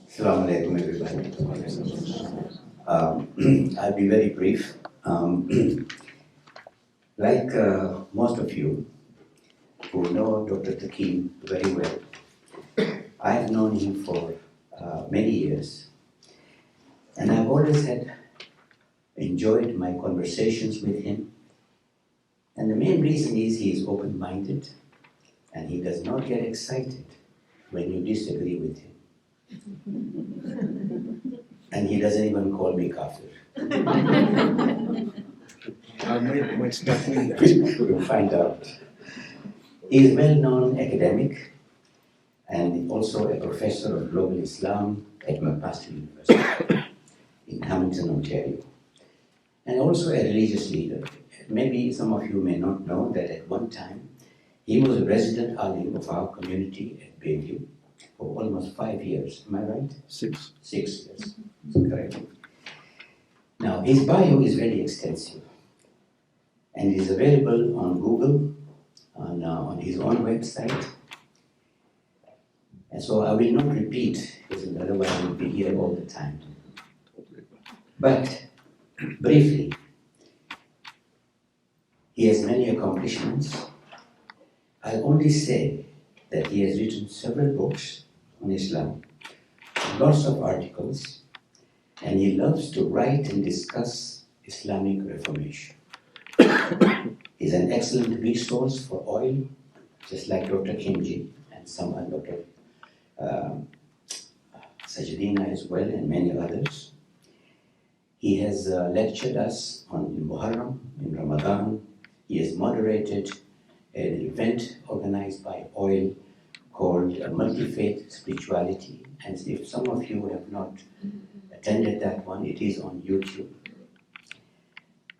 Assalamu alaikum, everybody. I'll be very brief. Like most of you who know Dr. Takim very well, I've known him for many years, and I've always enjoyed my conversations with him. And the main reason is he is open-minded, and he does not get excited when you disagree with him. And he doesn't even call me kafir. We'll find out. He is a well-known academic and also a professor of global Islam at McMaster University in Hamilton, Ontario, and also a religious leader. Maybe some of you may not know that at one time he was a resident alim of our community at Bayview for almost 5 years. Am I right? 6. 6 years. Correct. Now, his bio is very extensive and is available on Google, on his own website. And so I will not repeat, because otherwise we'll be here all the time. But briefly, he has many accomplishments. I'll only say that he has written several books on Islam, lots of articles, and he loves to write and discuss Islamic Reformation. He's an excellent resource for oil, just like Dr. Kimji and some Dr. Sajidina as well, and many others. He has lectured us on Muharram, in Ramadan. He has moderated an event organized by OIL called Multi-Faith Spirituality. And if some of you have not attended that one, it is on YouTube.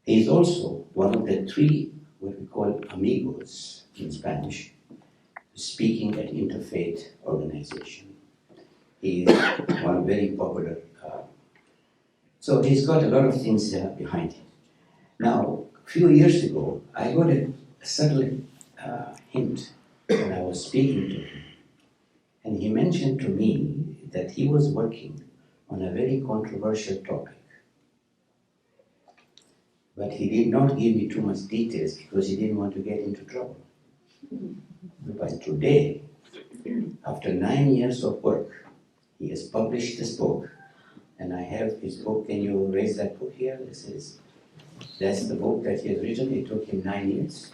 He is also one of the 3, what we call amigos in Spanish, speaking at interfaith organization. He is one very popular. So he's got a lot of things behind him. Now, a few years ago, I got a subtle hint when I was speaking to him. And he mentioned to me that he was working on a very controversial topic. But he did not give me too much details because he didn't want to get into trouble. But today, after 9 years of work, he has published this book. And I have his book. Can you raise that book here? That's the book that he has written. It took him 9 years.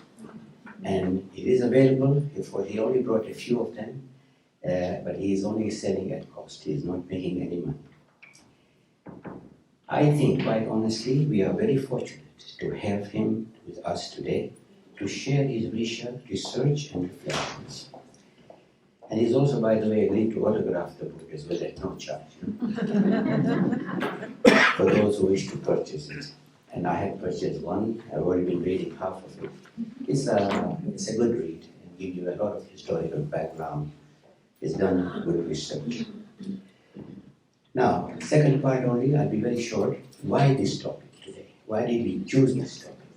And it is available. He only brought a few of them. But he is only selling at cost. He is not making any money. I think, quite honestly, we are very fortunate to have him with us today to share his research and reflections. And he's also, by the way, agreed to autograph the book as well at no charge. For those who wish to purchase it. And I have purchased one. I've already been reading half of it. It's a good read and gives you a lot of historical background. It's done good research. Now, second part only, I'll be very short. Why this topic today? Why did we choose this topic?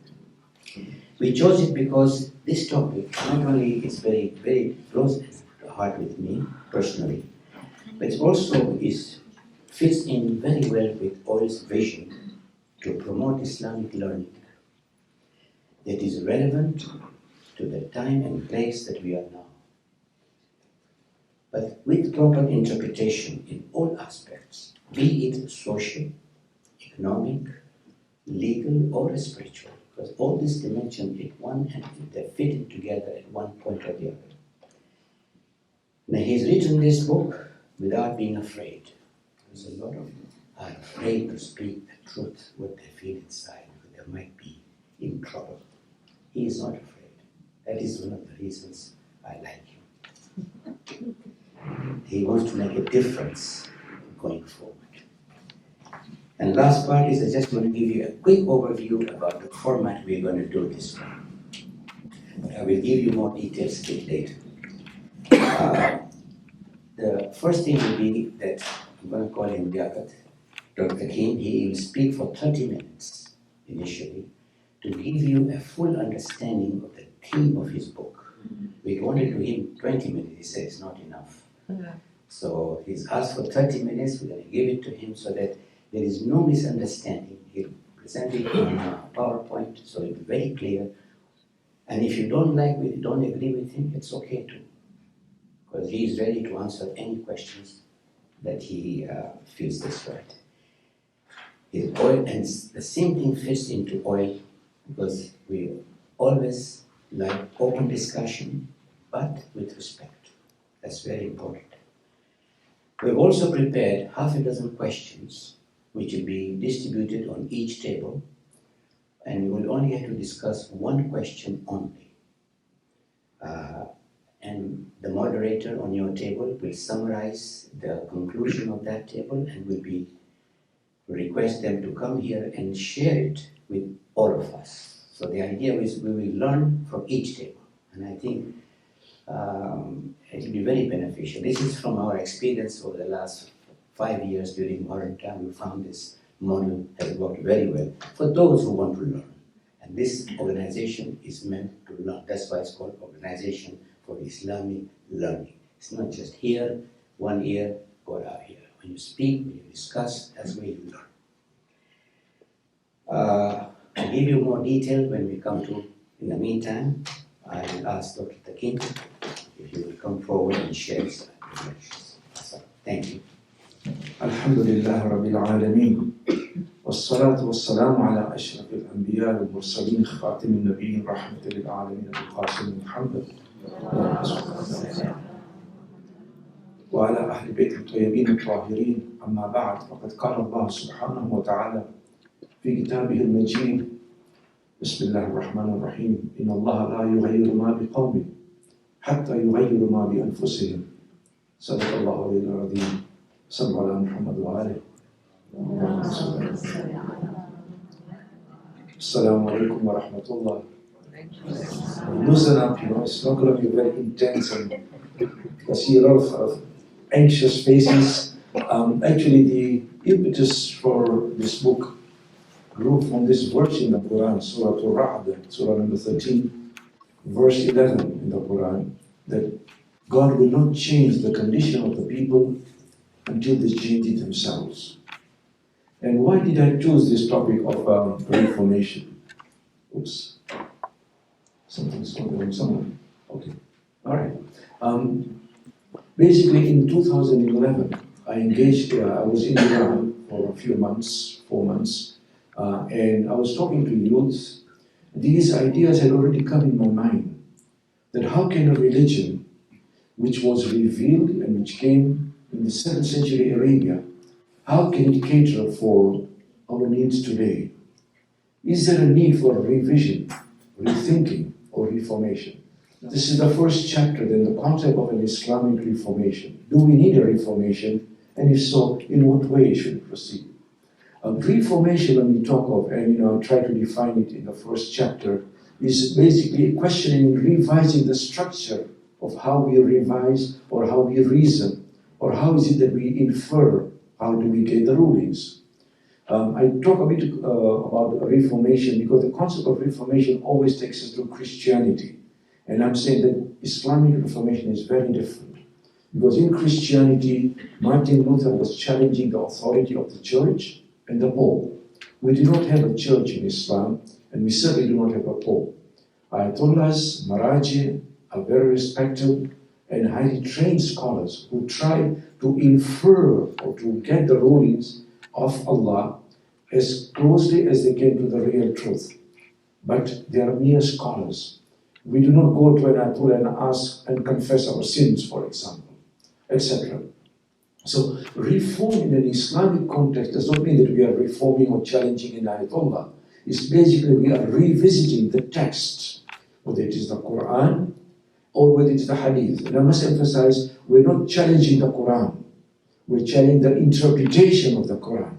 We chose it because this topic not only is very, very close to heart with me personally, but it also fits in very well with OIL's vision to promote Islamic learning that is relevant to the time and place that we are now, but with proper interpretation in all aspects, be it social, economic, legal, or spiritual, because all these dimensions in one and they're fitted together at one point or the other. Now he's written this book without being afraid. There's a lot of them are afraid to speak the truth, what they feel inside, because they might be in trouble. He is not afraid. That is one of the reasons I like him. He wants to make a difference going forward. And last part is I just want to give you a quick overview about the format we're going to do this one. But I will give you more details a bit later. The first thing will be that I'm going to call him Liyakat. Dr. Takim, he will speak for 30 minutes initially to give you a full understanding of the theme of his book. We wanted to him 20 minutes, he said it's not enough. So he's asked for 30 minutes, we're going to give it to him so that there is no misunderstanding. He'll present it on a PowerPoint, so it'll be very clear. And if you don't like it, don't agree with him, it's okay too. Because he is ready to answer any questions that he feels is right. His oil, and the same thing fits into oil, because we always like open discussion, but with respect. That's very important. We've also prepared half a dozen questions, which will be distributed on each table, and we will only have to discuss one question only. And the moderator on your table will summarize the conclusion of that table, and will request them to come here and share it with all of us. So the idea is we will learn from each table, and I think it will be very beneficial. This is from our experience over the last 5 years during modern time. We found this model has worked very well for those who want to learn. And this organization is meant to learn. That's why it's called Organization for Islamic Learning. It's not just here, 1 ear, or out here. When you speak, when you discuss, that's where you learn. I'll give you more detail when we come to. In the meantime, I will ask Dr. Takim if you will come forward and share his reflections. So, thank you. الحمد لله رب العالمين والصلاة والسلام على أشرف الأنبياء والمرسلين خاتم النبيين رحمة للعالمين القاسم محمد وعلى أهل بيت الطيبين الطاهرين. أما بعد، فقد قال الله سبحانه وتعالى في كتابه المجيد: بسم الله الرحمن الرحيم، إن الله لا يغير ما بقوم حتى يغيروا ما بأنفسهم. صدق الله العظيم. صلوا على محمد وآله. Assalamu alaikum wa rahmatullah. Loosen up, it's not going to be very intense, and I see a lot of anxious faces. Actually, the impetus for this book grew from this verse in the Quran, Surah Al-Ra'd, Surah number 13, verse 11 in the Quran, that God will not change the condition of the people until they change it themselves. And why did I choose this topic of reformation? Oops. Something's going on somewhere. Okay. All right. Basically, in 2011, I was in Iran for a few months, 4 months, and I was talking to youths. These ideas had already come in my mind, that how can a religion which was revealed and which came in the 7th century Arabia, how can it cater for our needs today? Is there a need for revision, rethinking, or reformation? This is the first chapter, then the concept of an Islamic reformation. Do we need a reformation? And if so, in what way should we proceed? Reformation, when we talk of, and I try to define it in the first chapter, is basically questioning, revising the structure of how we revise or how we reason, or how is it that we infer, how do we get the rulings. I talk a bit about reformation because the concept of reformation always takes us to Christianity. And I'm saying that Islamic reformation is very different. Because in Christianity, Martin Luther was challenging the authority of the church and the Pope. We do not have a church in Islam, and we certainly do not have a Pope. Ayatollahs, Maraji are very respected and highly trained scholars who try to infer or to get the rulings of Allah as closely as they can to the real truth. But they are mere scholars. We do not go to an Ayatollah and ask and confess our sins, for example, etc. So reform in an Islamic context does not mean that we are reforming or challenging an Ayatollah. It's basically we are revisiting the text, whether it is the Quran or whether it is the Hadith. And I must emphasize, we're not challenging the Quran. We're challenging the interpretation of the Quran.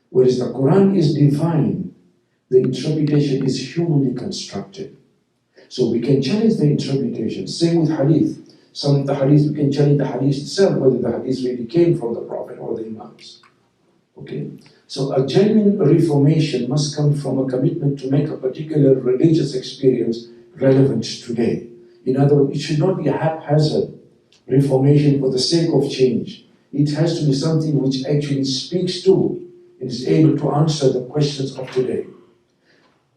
Whereas the Quran is divine, the interpretation is humanly constructed. So we can challenge the interpretation. Same with Hadith. Some of the Hadith, we can challenge the Hadith itself, whether the Hadith really came from the Prophet or the Imams. Okay? So a genuine reformation must come from a commitment to make a particular religious experience relevant today. In other words, it should not be haphazard reformation for the sake of change. It has to be something which actually speaks to and is able to answer the questions of today.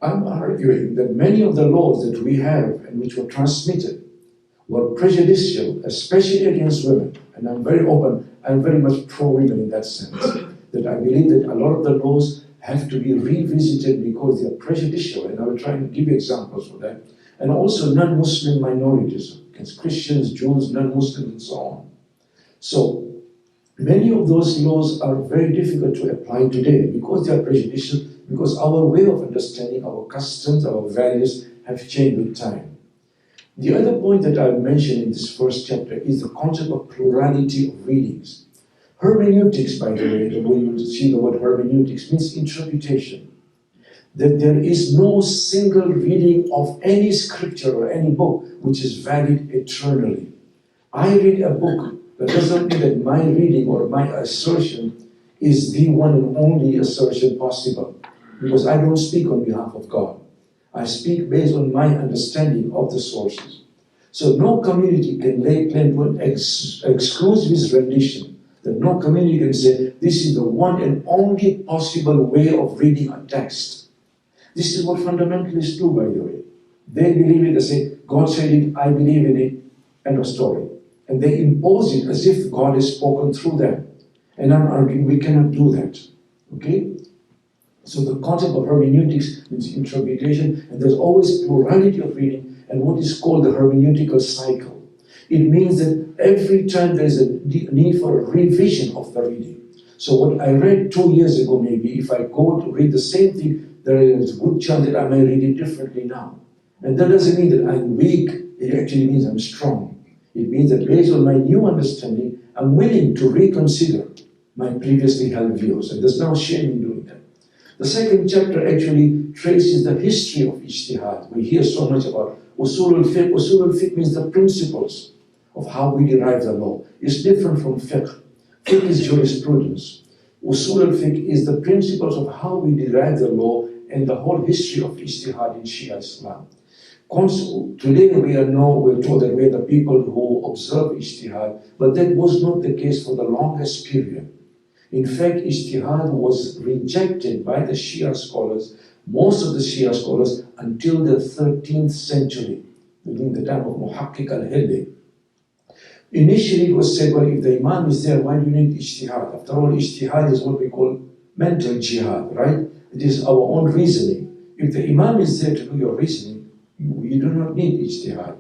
I'm arguing that many of the laws that we have and which were transmitted were prejudicial, especially against women. And I'm very open, I'm very much pro-women in that sense. That I believe that a lot of the laws have to be revisited because they are prejudicial, and I will try and give you examples for that. And also non-Muslim minorities, against Christians, Jews, non-Muslims, and so on. So many of those laws are very difficult to apply today because they are prejudicial, because our way of understanding, our customs, our values have changed with time. The other point that I've mentioned in this first chapter is the concept of plurality of readings. Hermeneutics, by the way, the way you see the word hermeneutics, means interpretation. That there is no single reading of any scripture or any book which is valid eternally. I read a book, that doesn't mean that my reading or my assertion is the one and only assertion possible, because I don't speak on behalf of God. I speak based on my understanding of the sources. So no community can lay claim to an exclusive rendition. That no community can say, this is the one and only possible way of reading a text. This is what fundamentalists do, by the way. They believe it, they say, God said it, I believe in it, end of story. And they impose it as if God has spoken through them. And I'm arguing we cannot do that. Okay? So the concept of hermeneutics means interpretation, and there's always plurality of reading and what is called the hermeneutical cycle. It means that every time there's a need for a revision of the reading. So what I read 2 years ago, maybe, if I go to read the same thing, there is a good chance that I may read it differently now. And that doesn't mean that I'm weak, it actually means I'm strong. It means that based on my new understanding, I'm willing to reconsider my previously held views, and there's no shame in doing that. The second chapter actually traces the history of Ijtihad. We hear so much about Usul al-Fiqh. Usul al-Fiqh means the principles of how we derive the law. It's different from Fiqh. Fiqh is jurisprudence. Usul al-Fiqh is the principles of how we derive the law and the whole history of Ijtihad in Shia Islam. Today we're told that we're the people who observe Ijtihad, but that was not the case for the longest period. In fact, Ijtihad was rejected by the Shia scholars, most of the Shia scholars, until the 13th century, during the time of Muhaqqiq al-Hilli. Initially it was said, well, if the Imam is there, why do you need Ijtihad? After all, Ijtihad is what we call mental jihad, right? It is our own reasoning. If the Imam is there to do your reasoning, you do not need Ijtihad.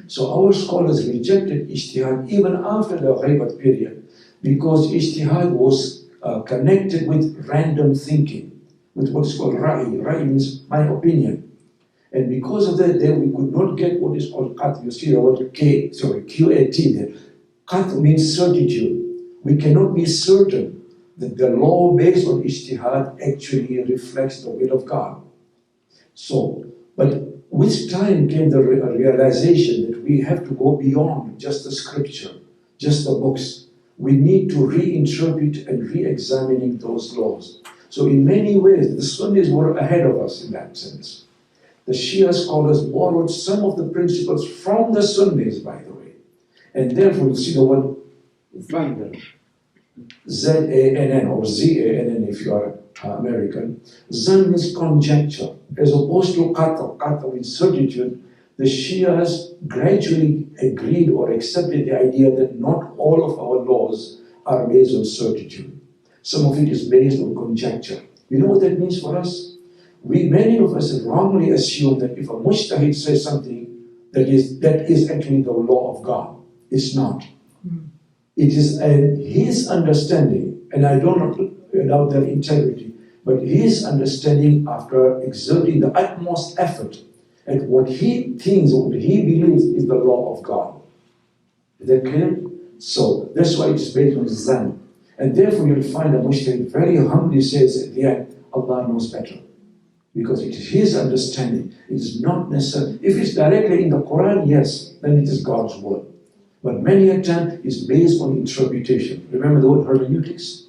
So our scholars rejected Ijtihad even after the Ghaibat period, because Ijtihad was connected with random thinking, with what is called Ra'i. Ra'i means my opinion. And because of that, then we could not get what is called Qat. You see the word Q-A-T there. Qat means certitude. We cannot be certain that the law based on Ijtihad actually reflects the will of God. So, but with time came the realization that we have to go beyond just the scripture, just the books. We need to reinterpret and re-examining those laws. So in many ways, the Sunnis were ahead of us in that sense. The Shia scholars borrowed some of the principles from the Sunnis, by the way. And therefore, you see the word Z-A-N-N or Z-A-N-N if you are American. Zan means conjecture, as opposed to qata. Qata means certitude. The Shias gradually agreed or accepted the idea that not all of our laws are based on certitude. Some of it is based on conjecture. You know what that means for us? Many of us wrongly assume that if a mujtahid says something, that is actually the law of God. It's not. It is his understanding, and I don't doubt their integrity, but his understanding after exerting the utmost effort at what he thinks, what he believes is the law of God. Is that clear? So that's why it's based on Zan. And therefore you'll find a Muslim very humbly says at the end, Allah knows better. Because it is his understanding. It is not necessary. If it's directly in the Quran, yes, then it is God's word. But many a time it's based on interpretation. Remember the word hermeneutics?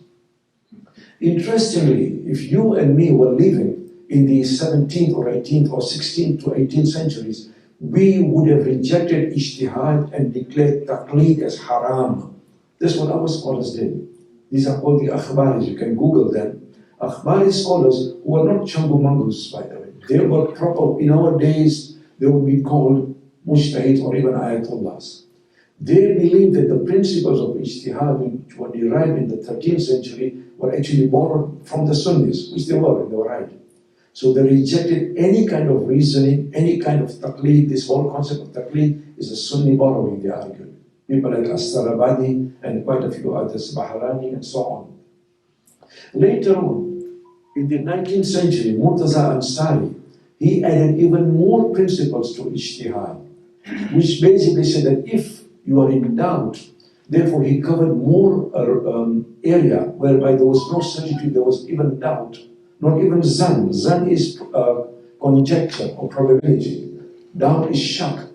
Interestingly, if you and me were living in the 17th or 18th or 16th to 18th centuries, we would have rejected ijtihad and declared taqleed as haram. That's what our scholars did. These are called the akhbaris. You can Google them. Akhbari scholars who are not chungumangus, by the way. They were proper, in our days, they would be called mujtahid or even ayatollahs. They believed that the principles of ijtihad, which were derived in the 13th century, were actually borrowed from the Sunnis, which they were right. So they rejected any kind of reasoning, any kind of taqleed. This whole concept of taqleed is a Sunni borrowing, they argued. People like As-Sarabani and quite a few others, Bahrani and so on. Later on, in the 19th century, Murtaza Ansari, he added even more principles to ijtihad, which basically said that if you are in doubt, therefore he covered more area whereby there was no certainty, there was even doubt, not even zan. Zan is conjecture or probability. Doubt is shak.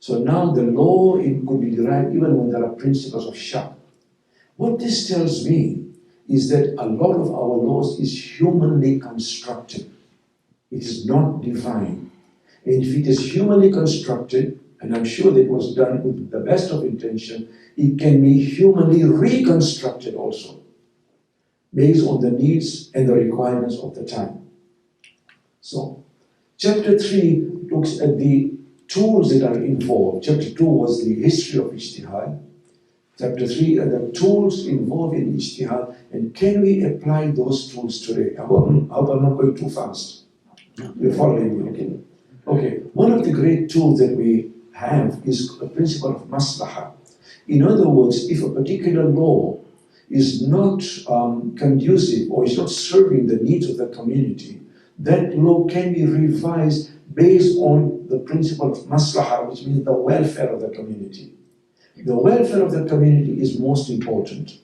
So now the law could be derived even when there are principles of shak. What this tells me is that a lot of our laws is humanly constructed. It is not divine. And if it is humanly constructed, and I'm sure that it was done with the best of intention, it can be humanly reconstructed also, based on the needs and the requirements of the time. So, chapter 3 looks at the tools that are involved. Chapter 2 was the history of ijtihad. Chapter 3 are the tools involved in ijtihad, and can we apply those tools today? I hope I'm not going too fast. You're following me, okay? Okay, one of the great tools that we have is the principle of maslahah. In other words, if a particular law is not conducive or is not serving the needs of the community, that law can be revised based on the principle of maslahah, which means the welfare of the community. The welfare of the community is most important.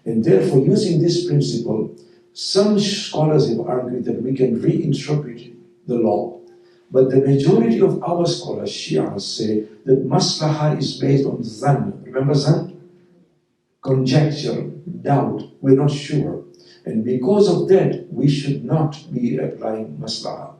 And therefore, using this principle, some scholars have argued that we can reinterpret the law. But the majority of our scholars, Shias, say that maslahah is based on zan. Remember zan? Conjecture, doubt, we're not sure. And because of that, we should not be applying maslahah.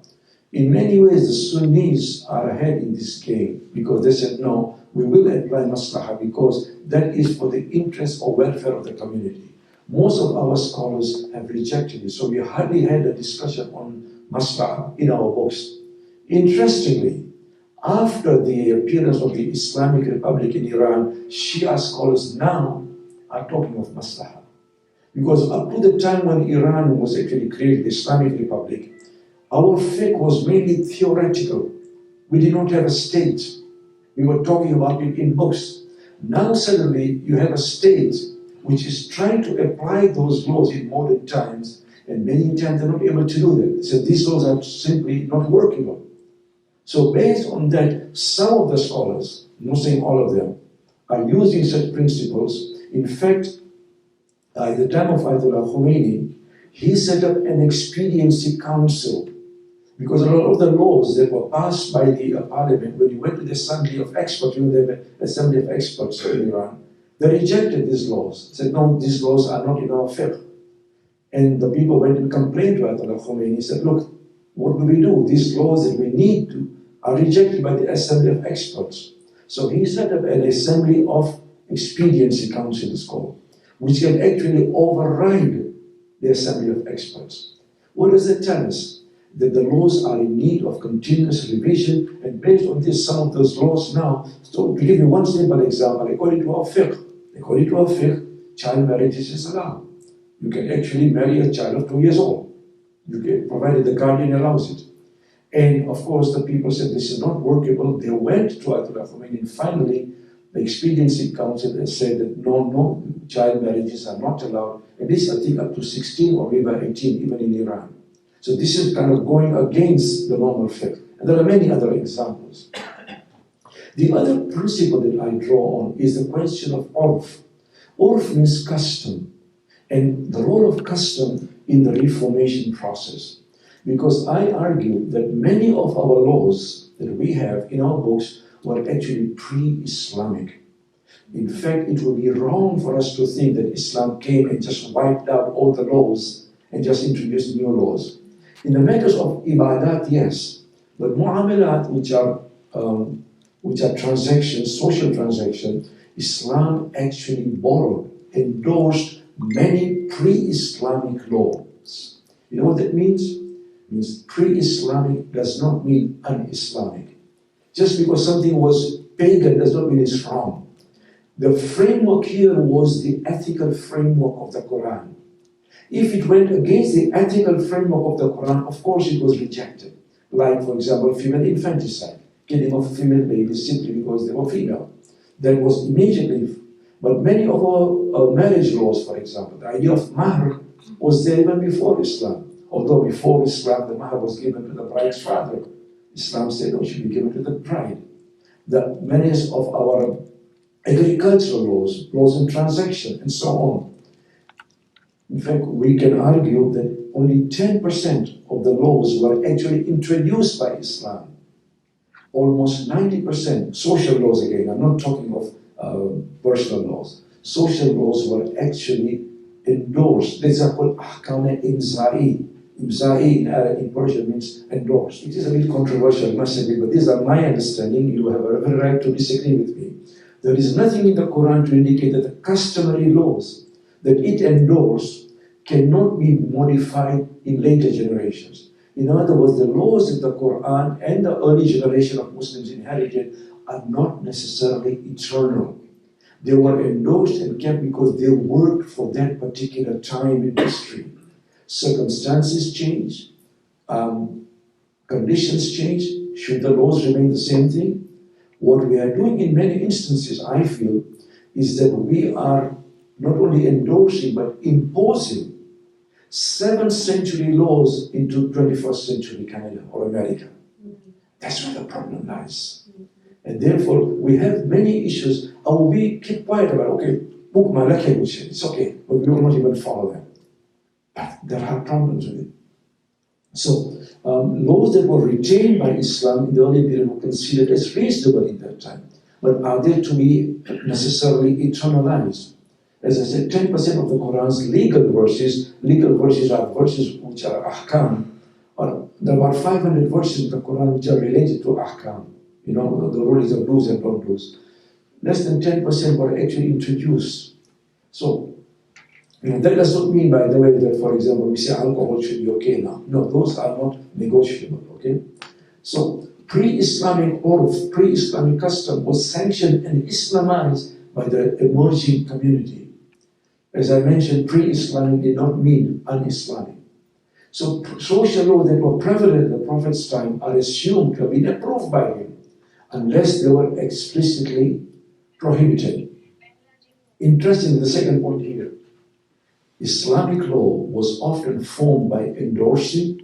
In many ways, the Sunnis are ahead in this game because they said, no, we will apply maslahah because that is for the interest or welfare of the community. Most of our scholars have rejected it, so we hardly had a discussion on maslahah in our books. Interestingly, after the appearance of the Islamic Republic in Iran, Shia scholars now are talking of maslahah. Because up to the time when Iran was actually created, the Islamic Republic, our fiqh was mainly theoretical. We did not have a state. We were talking about it in books. Now suddenly you have a state which is trying to apply those laws in modern times, and many times they're not able to do that. So these laws are simply not workable. So based on that, some of the scholars, I'm not saying all of them, are using such principles. In fact, at the time of Ayatollah Khomeini, he set up an expediency council because a lot of the laws that were passed by the parliament, when you went to the assembly of experts, the assembly of experts in Iran, they rejected these laws, said, no, these laws are not in our fiqh. And the people went and complained to Ayatollah Khomeini, said, look, what do we do? These laws that we need to are rejected by the assembly of experts. So he set up an assembly of expediency council, it's called, which can actually override the assembly of experts. What does that tell us? That the laws are in need of continuous revision, and based on this, some of those laws now, so to give you one simple example, according to our fiqh, child marriage is allowed. You can actually marry a child of 2 years old, provided the guardian allows it. And of course, the people said this is not workable. They went to Ayatollah Khomeini, and finally, the Expediency Council has said that no child marriages are not allowed, at least I think up to 16 or even 18, even in Iran. So this is kind of going against the normal fiqh. And there are many other examples. The other principle that I draw on is the question of urf. Urf means custom, and the role of custom in the reformation process. Because I argue that many of our laws that we have in our books were actually pre-Islamic. In fact, it would be wrong for us to think that Islam came and just wiped out all the laws and just introduced new laws. In the matters of ibadat, yes, but mu'amalat, which are which are transactions, social transactions, Islam actually borrowed, endorsed many pre-Islamic laws. You know what that means? It means pre-Islamic does not mean un-Islamic. Just because something was pagan does not mean it's wrong. The framework here was the ethical framework of the Quran. If it went against the ethical framework of the Quran, of course it was rejected. Like, for example, female infanticide, killing of female babies simply because they were female. That was immediately. But many of our marriage laws, for example, the idea of mahr was there even before Islam. Although before Islam, the mahr was given to the bride's father. Islam said, no, it should be given to the bride. The many of our agricultural laws, laws in transaction, and so on. In fact, we can argue that only 10% of the laws were actually introduced by Islam. Almost 90%, social laws again, I'm not talking of personal laws. Social laws were actually endorsed. These are called ahkam imza'i. Imza'i in Persian means endorsed. It is a bit controversial, I must admit, but these are my understanding. You have every right to disagree with me. There is nothing in the Quran to indicate that the customary laws that it endorsed cannot be modified in later generations. In other words, the laws that the Quran and the early generation of Muslims inherited are not necessarily eternal. They were endorsed and kept because they worked for that particular time in history. Circumstances change, conditions change. Should the laws remain the same thing? What we are doing in many instances, I feel, is that we are not only endorsing but imposing 7th century laws into 21st century Canada or America. That's where the problem lies. And therefore, we have many issues, and we keep quiet about, okay, it's okay, but we will not even follow them. But there are problems with it. So, laws that were retained by Islam in the early period were considered as reasonable in that time. But are they to be necessarily eternalized? As I said, 10% of the Quran's legal verses are verses which are ahkam, or there are 500 verses in the Quran which are related to ahkam. You know, the rulings of do's and don't do's. Less than 10% were actually introduced. So, that does not mean, by the way, that, for example, we say alcohol should be okay now. No, those are not negotiable, okay? So, pre-Islamic order, pre-Islamic custom was sanctioned and Islamized by the emerging community. As I mentioned, pre-Islamic did not mean un-Islamic. So, social laws that were prevalent in the Prophet's time are assumed to have been approved by him, unless they were explicitly prohibited. Interesting, the second point here. Islamic law was often formed by endorsing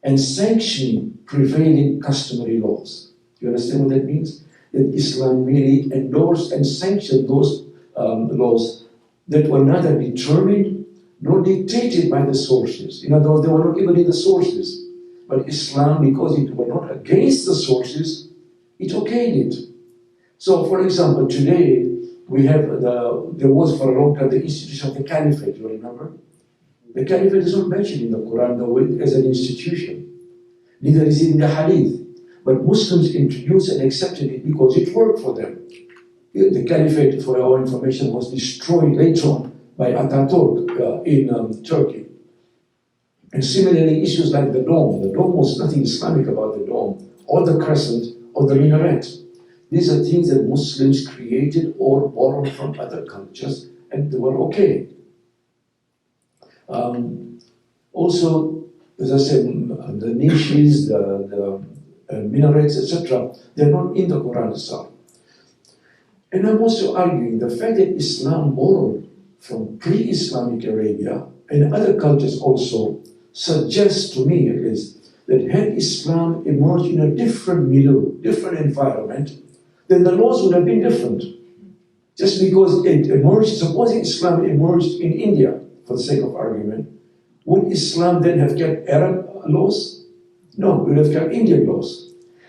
and sanctioning prevailing customary laws. You understand what that means? That Islam really endorsed and sanctioned those laws that were neither determined nor dictated by the sources. In other words, they were not even in the sources. But Islam, because it were not against the sources, it okayed it. So, for example, today, we have there was for a long time the institution of the caliphate, you remember? The caliphate is not mentioned in the Quran as an institution. Neither is it in the hadith. But Muslims introduced and accepted it because it worked for them. The caliphate, for our information, was destroyed later on by Ataturk in Turkey. And similarly, issues like the dome. The dome was nothing Islamic about the dome, or the crescent, or the minaret. These are things that Muslims created or borrowed from other cultures, and they were okay. Also, as I said, the niches, the minarets, etc., they're not in the Quran itself. And I'm also arguing the fact that Islam borrowed from pre-Islamic Arabia and other cultures also suggests to me at least that had Islam emerged in a different milieu, different environment, then the laws would have been different. Just because it emerged, supposing Islam emerged in India, for the sake of argument, would Islam then have kept Arab laws? No, it would have kept Indian laws.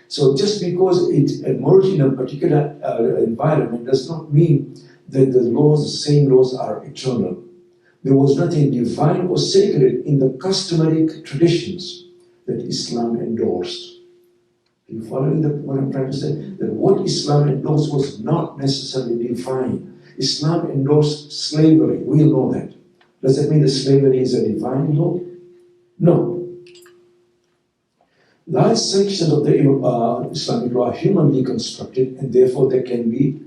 So just because it emerged in a particular environment does not mean that the laws, the same laws, are eternal. There was nothing divine or sacred in the customary traditions that Islam endorsed. Are you following what I'm trying to say? That what Islam endorsed was not necessarily divine. Islam endorsed slavery. We all know that. Does that mean that slavery is a divine law? No. Large sections of the Islamic law are humanly constructed and therefore they can be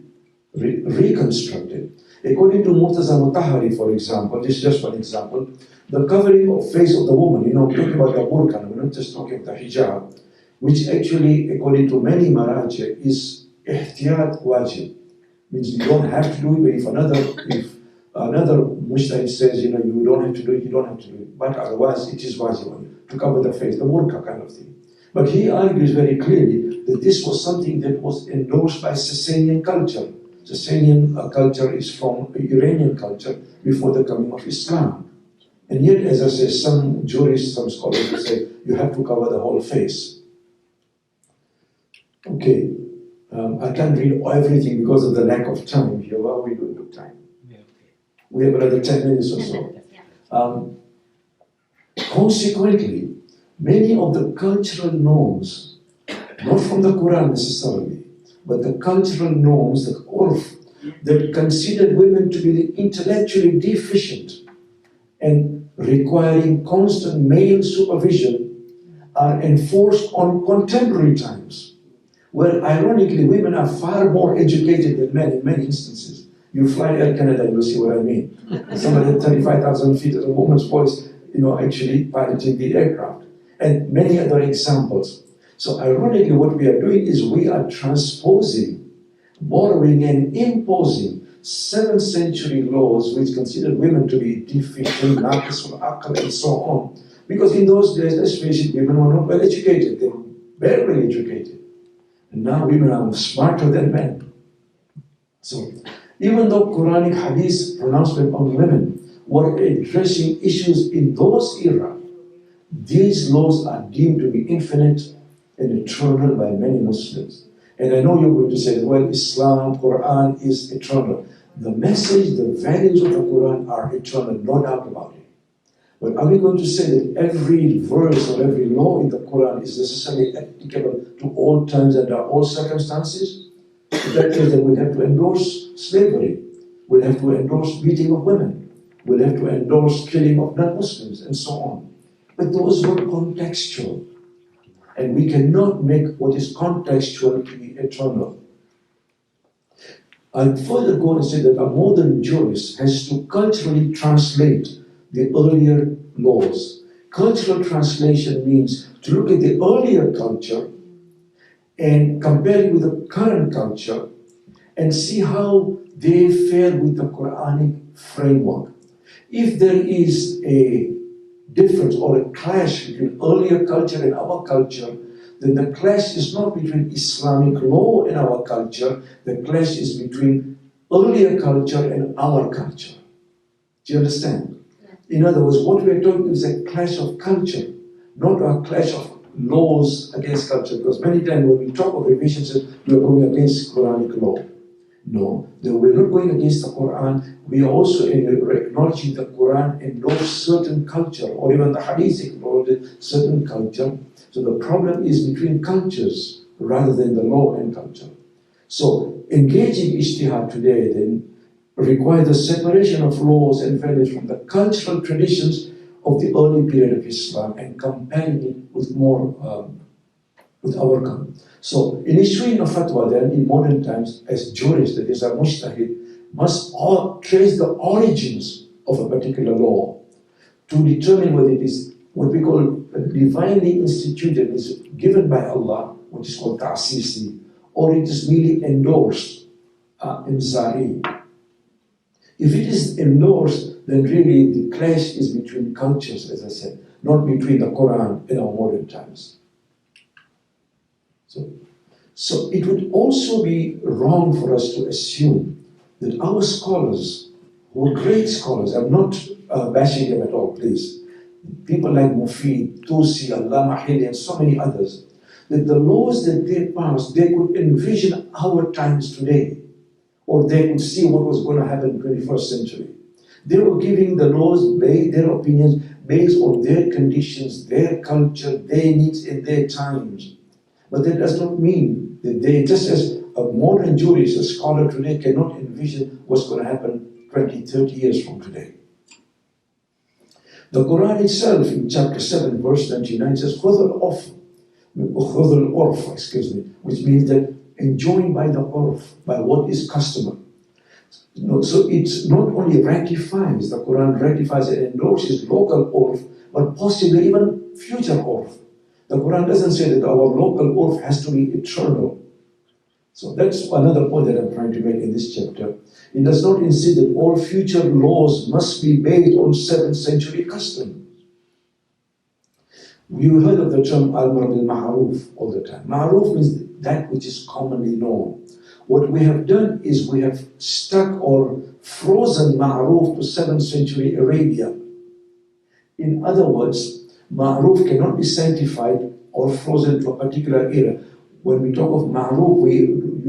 reconstructed. According to Murtaza Mutahari, for example, this is just one example, the covering of face of the woman, we're talking about the burqa, we're not just talking about the hijab, which actually, according to many maraji, is ihtiyat wajib. Means you don't have to do it, but if another mujtahid says, you don't have to do it, you don't have to do it. But otherwise, it is wajib on you to cover the face, the burqa kind of thing. But he argues very clearly that this was something that was endorsed by Sasanian culture. Sasanian culture is from Iranian culture before the coming of Islam. And yet, as I say, some jurists, some scholars will say, you have to cover the whole face. Okay, I can't read everything because of the lack of time here. What are we doing with time? Yeah. We have another 10 minutes or so. Consequently, many of the cultural norms, not from the Quran necessarily, but the cultural norms, the urf, that considered women to be intellectually deficient and requiring constant male supervision are enforced on contemporary times, where ironically women are far more educated than men in many instances. You fly Air Canada, you'll see what I mean. Somebody at 35,000 feet as a woman's voice, actually piloting the aircraft. And many other examples. So ironically, what we are doing is we are transposing, borrowing and imposing 7th century laws which considered women to be deficient, naqisul aql, and so on. Because in those days, let's face it, women were not well educated. They were barely educated. And now women are smarter than men. So even though Quranic hadith pronouncement on women were addressing issues in those era, these laws are deemed to be infinite and eternal by many Muslims. And I know you're going to say, well, Islam, Quran is eternal. The message, the values of the Quran are eternal, no doubt about it. But are we going to say that every verse or every law in the Quran is necessarily applicable to all times and under all circumstances? In that case, then we'll have to endorse slavery. We'll have to endorse beating of women. We'll have to endorse killing of non-Muslims and so on. But those were contextual. And we cannot make what is contextual to be eternal. I'd further go and say that a modern jurist has to culturally translate the earlier laws. Cultural translation means to look at the earlier culture and compare it with the current culture and see how they fare with the Quranic framework. If there is a difference or a clash between earlier culture and our culture, then the clash is not between Islamic law and our culture, the clash is between earlier culture and our culture. Do you understand? In other words, what we are talking is a clash of culture, not a clash of laws against culture. Because many times when we talk of revisions, we are going against Quranic law. No, we're not going against the Quran. We are also acknowledging the Quran endorses certain culture, or even the Hadith acknowledges certain culture. So the problem is between cultures rather than the law and culture. So engaging Ijtihad today then requires the separation of laws and values from the cultural traditions of the early period of Islam and comparing it with with our come. So in issuing a fatwa then in modern times, as jurists, that is a mujtahid, must all trace the origins of a particular law to determine whether it is what we call divinely instituted, is given by Allah, which is called ta'sisi, or it is merely endorsed, imzari. If it is endorsed, then really the clash is between cultures, as I said, not between the Quran and our modern times. So it would also be wrong for us to assume that our scholars, who are great scholars, I'm not bashing them at all, please, people like Mufid, Tusi, Allama Hili, and so many others, that the laws that they passed, they could envision our times today, or they could see what was going to happen in the 21st century. They were giving the laws, their opinions, based on their conditions, their culture, their needs, and their times. But that does not mean that they, just as a modern jurist, a scholar today cannot envision what's going to happen 20, 30 years from today. The Quran itself in chapter 7 verse 29 says, خُذُ الْعُرْفَ, which means that enjoined by the urf, by what is customary. So it's not only ratifies, the Quran ratifies and endorses local urf, but possibly even future urf. The Quran doesn't say that our local urf has to be eternal. So that's another point that I'm trying to make in this chapter. It does not insist that all future laws must be based on 7th century custom. You heard of the term al-amr bil-ma'ruf all the time. Ma'ruf means that which is commonly known. What we have done is we have stuck or frozen ma'ruf to 7th century Arabia. In other words, ma'ruf cannot be sanctified or frozen to a particular era. When we talk of ma'ruf, we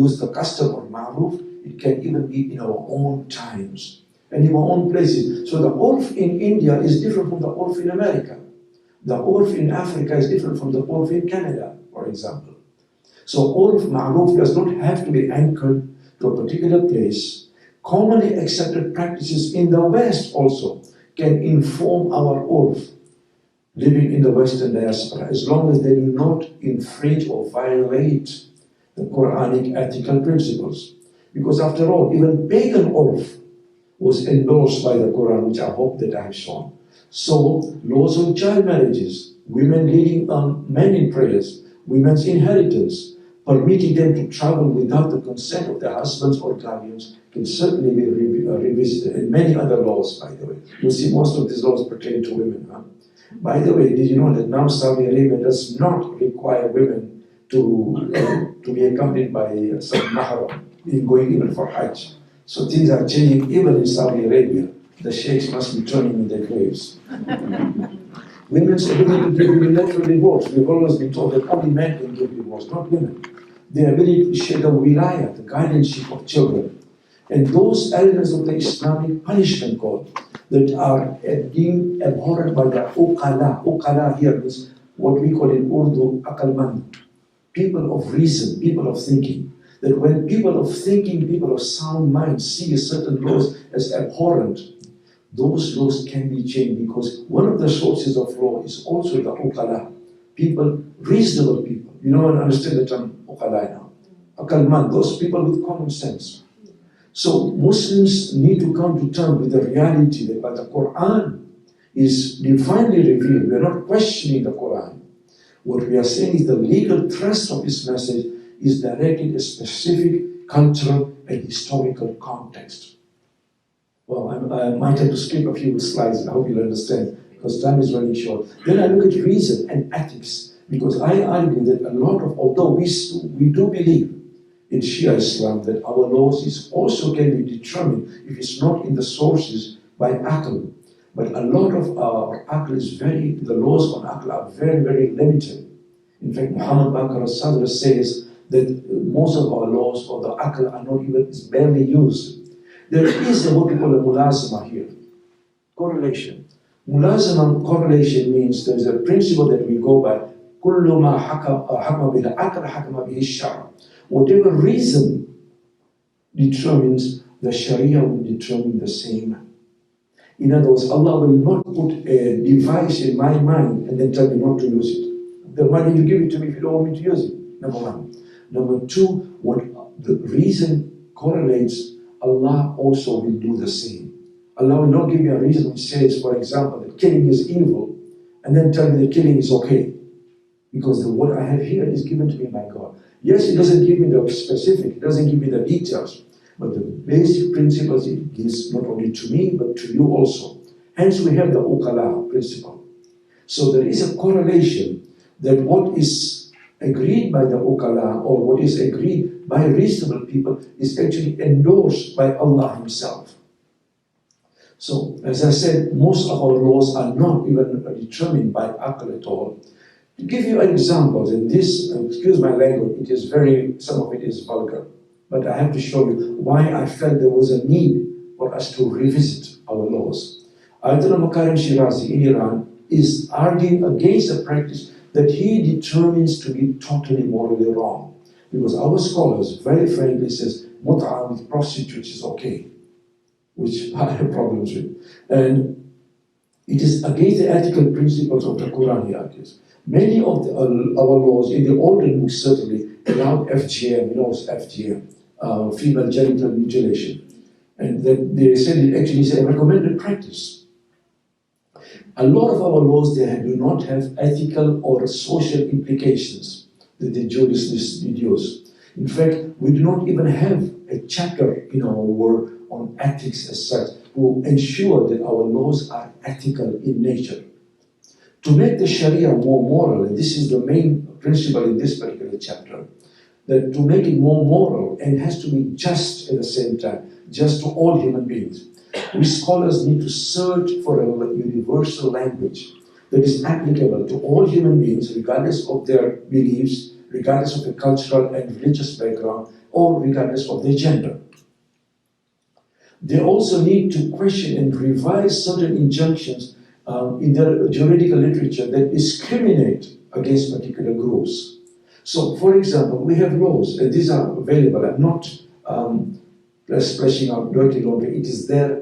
use the custom of ma'ruf. It can even be in our own times and in our own places. So the urf in India is different from the urf in America. The urf in Africa is different from the urf in Canada, for example. So urf, ma'ruf does not have to be anchored to a particular place. Commonly accepted practices in the West also can inform our urf living in the Western diaspora, as long as they do not infringe or violate the Quranic ethical principles. Because after all, even pagan urf was endorsed by the Quran, which I hope that I have shown. So, laws on child marriages, women leading men in prayers, women's inheritance, permitting them to travel without the consent of their husbands or guardians can certainly be revisited. And many other laws, by the way. You'll see most of these laws pertain to women. By the way, did you know that now Saudi Arabia does not require women to be accompanied by some mahram in going even for Hajj? So things are changing even in Saudi Arabia. The sheikhs must be turning in their graves. Women's ability to give unilateral divorce. We've always been told that only men can give divorce, not women. Their ability to share the wilayah, the guardianship of children. And those elements of the Islamic punishment code that are deemed abhorrent by the uqala. Uqala here means what we call in Urdu, aqalman. People of reason, people of thinking. That when people of thinking, people of sound mind see certain laws as abhorrent, those laws can be changed, because one of the sources of law is also the uqala. People, reasonable people. You know and understand the term uqala now. Aqalman, those people with common sense. So Muslims need to come to terms with the reality that while the Quran is divinely revealed, we are not questioning the Quran. What we are saying is the legal thrust of this message is directed at a specific cultural and historical context. Well, I might have to skip a few slides, I hope you'll understand, because time is running short. Then I look at reason and ethics, because I argue that a lot of, although we do believe in Shia Islam that our laws is also can be determined, if it's not in the sources, by aql. But a lot of our aql is the laws on aql are very, very limited. In fact, Muhammad Baqir al-Sadr says that most of our laws or the aql are not even, is barely used. There is what we call a mulazama here, correlation. Mulazama correlation means there is a principle that we go by, كل ما حكم به العقل حكم به الشرع. Whatever reason determines, the Sharia will determine the same. In other words, Allah will not put a device in my mind and then tell me not to use it. Then why did you give it to me if you don't want me to use it? Number one. Number two, what the reason correlates, Allah also will do the same. Allah will not give me a reason which says, for example, that killing is evil, and then tell me that killing is okay. Because what I have here is given to me by God. Yes, it doesn't give me the specific, it doesn't give me the details, but the basic principles it gives not only to me, but to you also. Hence we have the uqala principle. So there is a correlation that what is agreed by the uqala, or what is agreed by reasonable people, is actually endorsed by Allah Himself. So, as I said, most of our laws are not even determined by aql at all. To give you examples, and this, excuse my language, some of it is vulgar, but I have to show you why I felt there was a need for us to revisit our laws. Ayatollah Makarim Shirazi in Iran is arguing against the practice that he determines to be totally morally wrong. Because our scholars very frankly says mut'a with prostitutes is okay, which I have problems with. And it is against the ethical principles of the Quran, he argues. Many of our laws, in the older books certainly, allowed FGM, FGM, female genital mutilation. And that they said it actually is a recommended practice. A lot of our laws there do not have ethical or social implications that the jurists deduce. In fact, we do not even have a chapter in our work on ethics as such, to ensure that our laws are ethical in nature. To make the Sharia more moral, and this is the main principle in this particular chapter, that to make it more moral and has to be just at the same time, just to all human beings. We scholars need to search for a universal language that is applicable to all human beings, regardless of their beliefs, regardless of their cultural and religious background, or regardless of their gender. They also need to question and revise certain injunctions in their juridical literature that discriminate against particular groups. So, for example, we have laws, and these are available. I'm not splashing out dirty laundry. It is there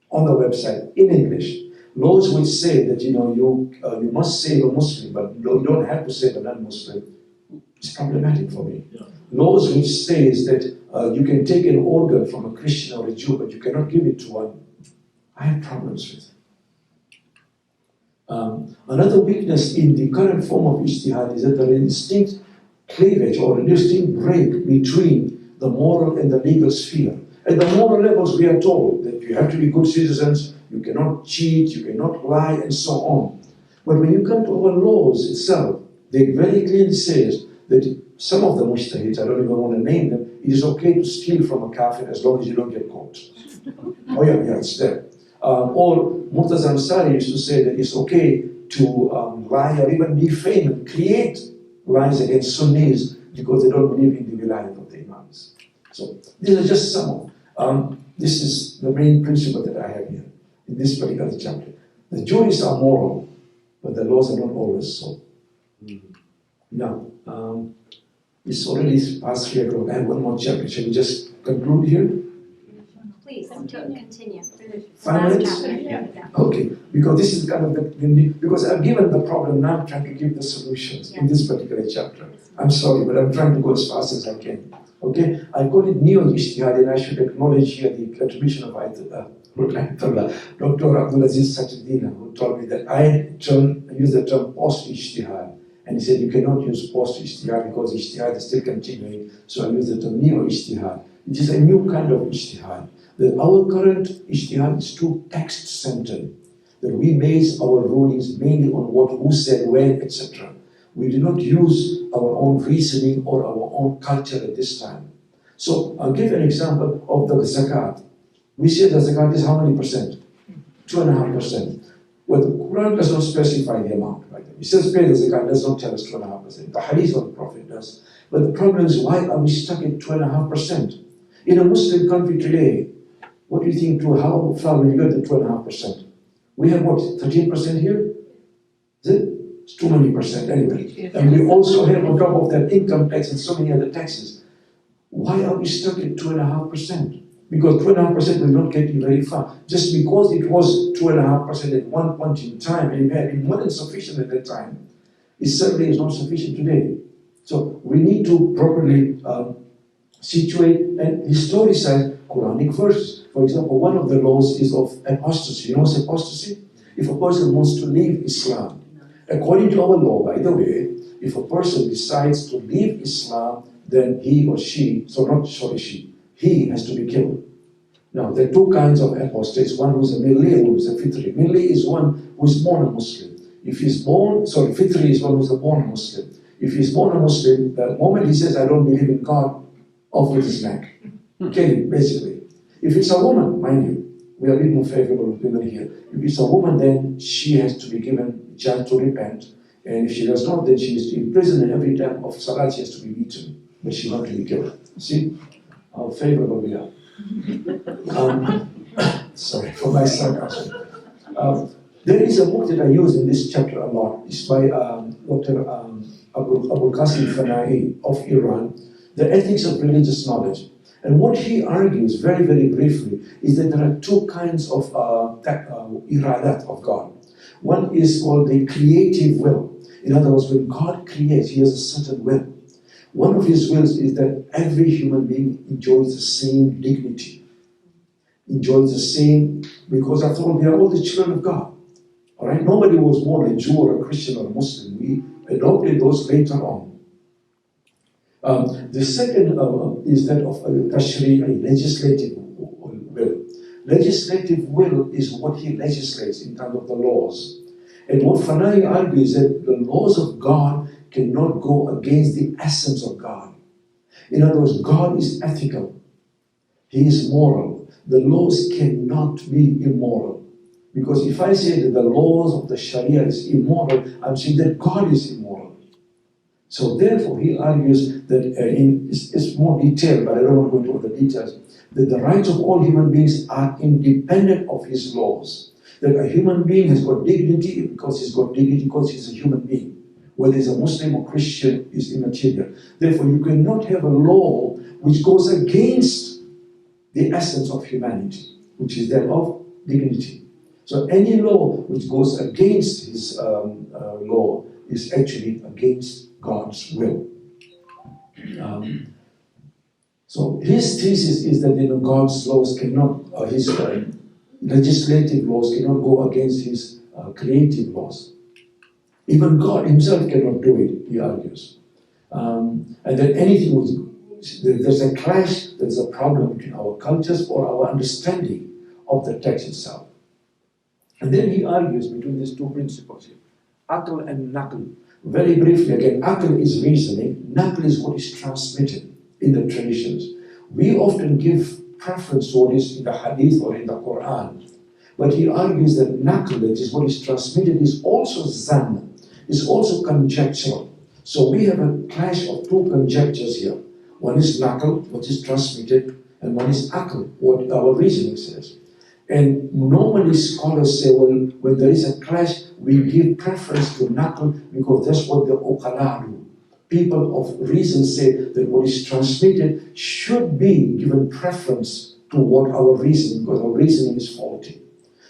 on the website in English. Laws which say that you must save a Muslim, but you don't have to save a non-Muslim. It's problematic for me. Yeah. Laws which says that you can take an organ from a Christian or a Jew, but you cannot give it to one. I have problems with. Another weakness in the current form of ijtihad is that there is a distinct cleavage or a distinct break between the moral and the legal sphere. At the moral levels, we are told that you have to be good citizens, you cannot cheat, you cannot lie, and so on. But when you come to our laws itself, they very clearly says that some of the mujtahids, I don't even want to name them, it is okay to steal from a kafir as long as you don't get caught. Oh yeah, it's there. Or Murtaza Ansari used to say that it's okay to lie or even defame and create lies against Sunnis because they don't believe in the wilayat of the Imams. So these are just some of. This is the main principle that I have here in this particular chapter. The jurists are moral, but the laws are not always so. Now, it's already past 3 o'clock. I have one more chapter. Shall we just conclude here? Please, continue. 5 minutes? Yeah. Okay, because this is kind of because I've given the problem, now I'm trying to give the solutions in this particular chapter. I'm sorry, but I'm trying to go as fast as I can. Okay, I call it neo-ijtihad, and I should acknowledge here the contribution of Dr. Abdulaziz Satudina, who told me that I use the term post-ijtihad. And he said, you cannot use post-ijtihad because ijtihad is still continuing, so I use the term neo-ijtihad. It is a new kind of ijtihad. That our current ijtihad is too text-centered. That we base our rulings mainly on what, who said, when, etc. We do not use our own reasoning or our own culture at this time. So I'll give an example of the zakat. We say the zakat is how many percent? 2.5%. Well, the Quran does not specify the amount. Right? It says pay the zakat, does not tell us 2.5%. The hadith of the Prophet does. But the problem is, why are we stuck at 2.5%? In a Muslim country today, what do you think, how far will you get to 2.5%? We have what, 13% here? Is it? It's too many percent anyway. And we also have on top of that income tax and so many other taxes. Why are we stuck at 2.5%? Because 2.5% will not get you very far. Just because it was 2.5% at one point in time, and it had been more than sufficient at that time, it certainly is not sufficient today. So we need to properly situate and historicize Quranic verses. For example, one of the laws is of apostasy. You know what's apostasy? If a person wants to leave Islam, according to our law, by the way, if a person decides to leave Islam, then he or she, he has to be killed. Now, there are two kinds of apostates, one who's a milli and one who's a fitri. Milli is one who is born a Muslim. If he's born, fitri is one who's born a Muslim. If he's born a Muslim, the moment he says, I don't believe in God, off with his neck. Kill him, basically. If it's a woman, mind you, we are a bit more favorable with women here. If it's a woman, then she has to be given a chance to repent. And if she does not, then she is in prison, and every time of Salat she has to be beaten. But she not to be killed. See how favorable we are. Sorry for my sarcasm. There is a book that I use in this chapter a lot. It's by Dr. Abu Qasim Fanai of Iran, The Ethics of Religious Knowledge. And what he argues, very, very briefly, is that there are two kinds of iradat of God. One is called the creative will. In other words, when God creates, he has a certain will. One of his wills is that every human being enjoys the same dignity, enjoys the same, because after all, we are all the children of God. All right? Nobody was born a Jew or a Christian or a Muslim. We adopted those later on. The second is that of tashri', a legislative will. Legislative will is what he legislates in terms of the laws. And what Fanai argues is that the laws of God cannot go against the essence of God. In other words, God is ethical. He is moral. The laws cannot be immoral. Because if I say that the laws of the Sharia is immoral, I'm saying that God is immoral. So therefore, he argues that it's more detailed, but I don't want to go into all the details, that the rights of all human beings are independent of his laws. That a human being has got dignity because he's got dignity because he's a human being. Whether he's a Muslim or Christian is immaterial. Therefore, you cannot have a law which goes against the essence of humanity, which is that of dignity. So any law which goes against his law is actually against God's will. So his thesis is that God's laws cannot, his legislative laws cannot go against his creative laws. Even God himself cannot do it, he argues. And that anything there's a clash, there's a problem between our cultures or our understanding of the text itself. And then he argues between these two principles here, aql and naql. Very briefly again, aql is reasoning, naql is what is transmitted in the traditions. We often give preference to what is in the hadith or in the Quran. But he argues that naql, that is what is transmitted, is also zann, is also conjectural. So we have a clash of two conjectures here. One is naql, what is transmitted, and one is aql, what our reasoning says. And normally scholars say, well, when there is a clash, we give preference to naql because that's what the uqala do. People of reason say that what is transmitted should be given preference to what our reasoning, because our reasoning is faulty.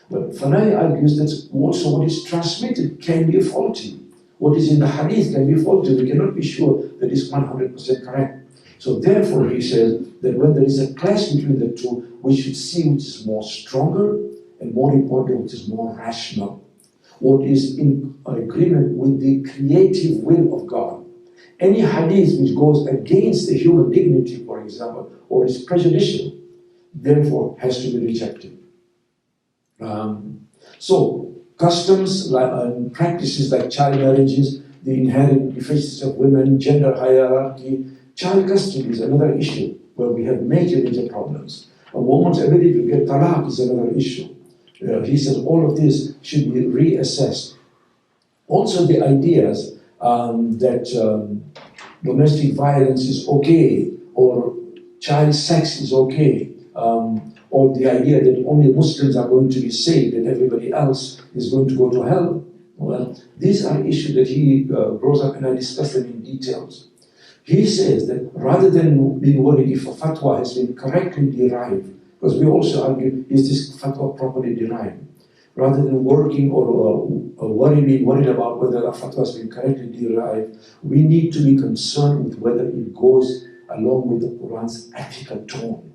But Fanai argues that also what is transmitted can be faulty. What is in the hadith can be faulty. We cannot be sure that it's 100% correct. So therefore he says that when there is a clash between the two, we should see which is more stronger and more important, which is more rational. What is in agreement with the creative will of God. Any hadith which goes against the human dignity, for example, or is prejudicial, therefore has to be rejected. So customs and practices like child marriages, the inherent deficiencies of women, gender hierarchy, child custody is another issue where we have major problems. A woman's ability to get talaq is another issue. He says all of this should be reassessed. Also the ideas that domestic violence is okay, or child sex is okay, or the idea that only Muslims are going to be saved and everybody else is going to go to hell. Well, these are issues that he grows up and I discuss them in details. He says that rather than being worried if a fatwa has been correctly derived, because we also argue, is this fatwa properly derived? Rather than being worried about whether a fatwa has been correctly derived, we need to be concerned with whether it goes along with the Quran's ethical tone,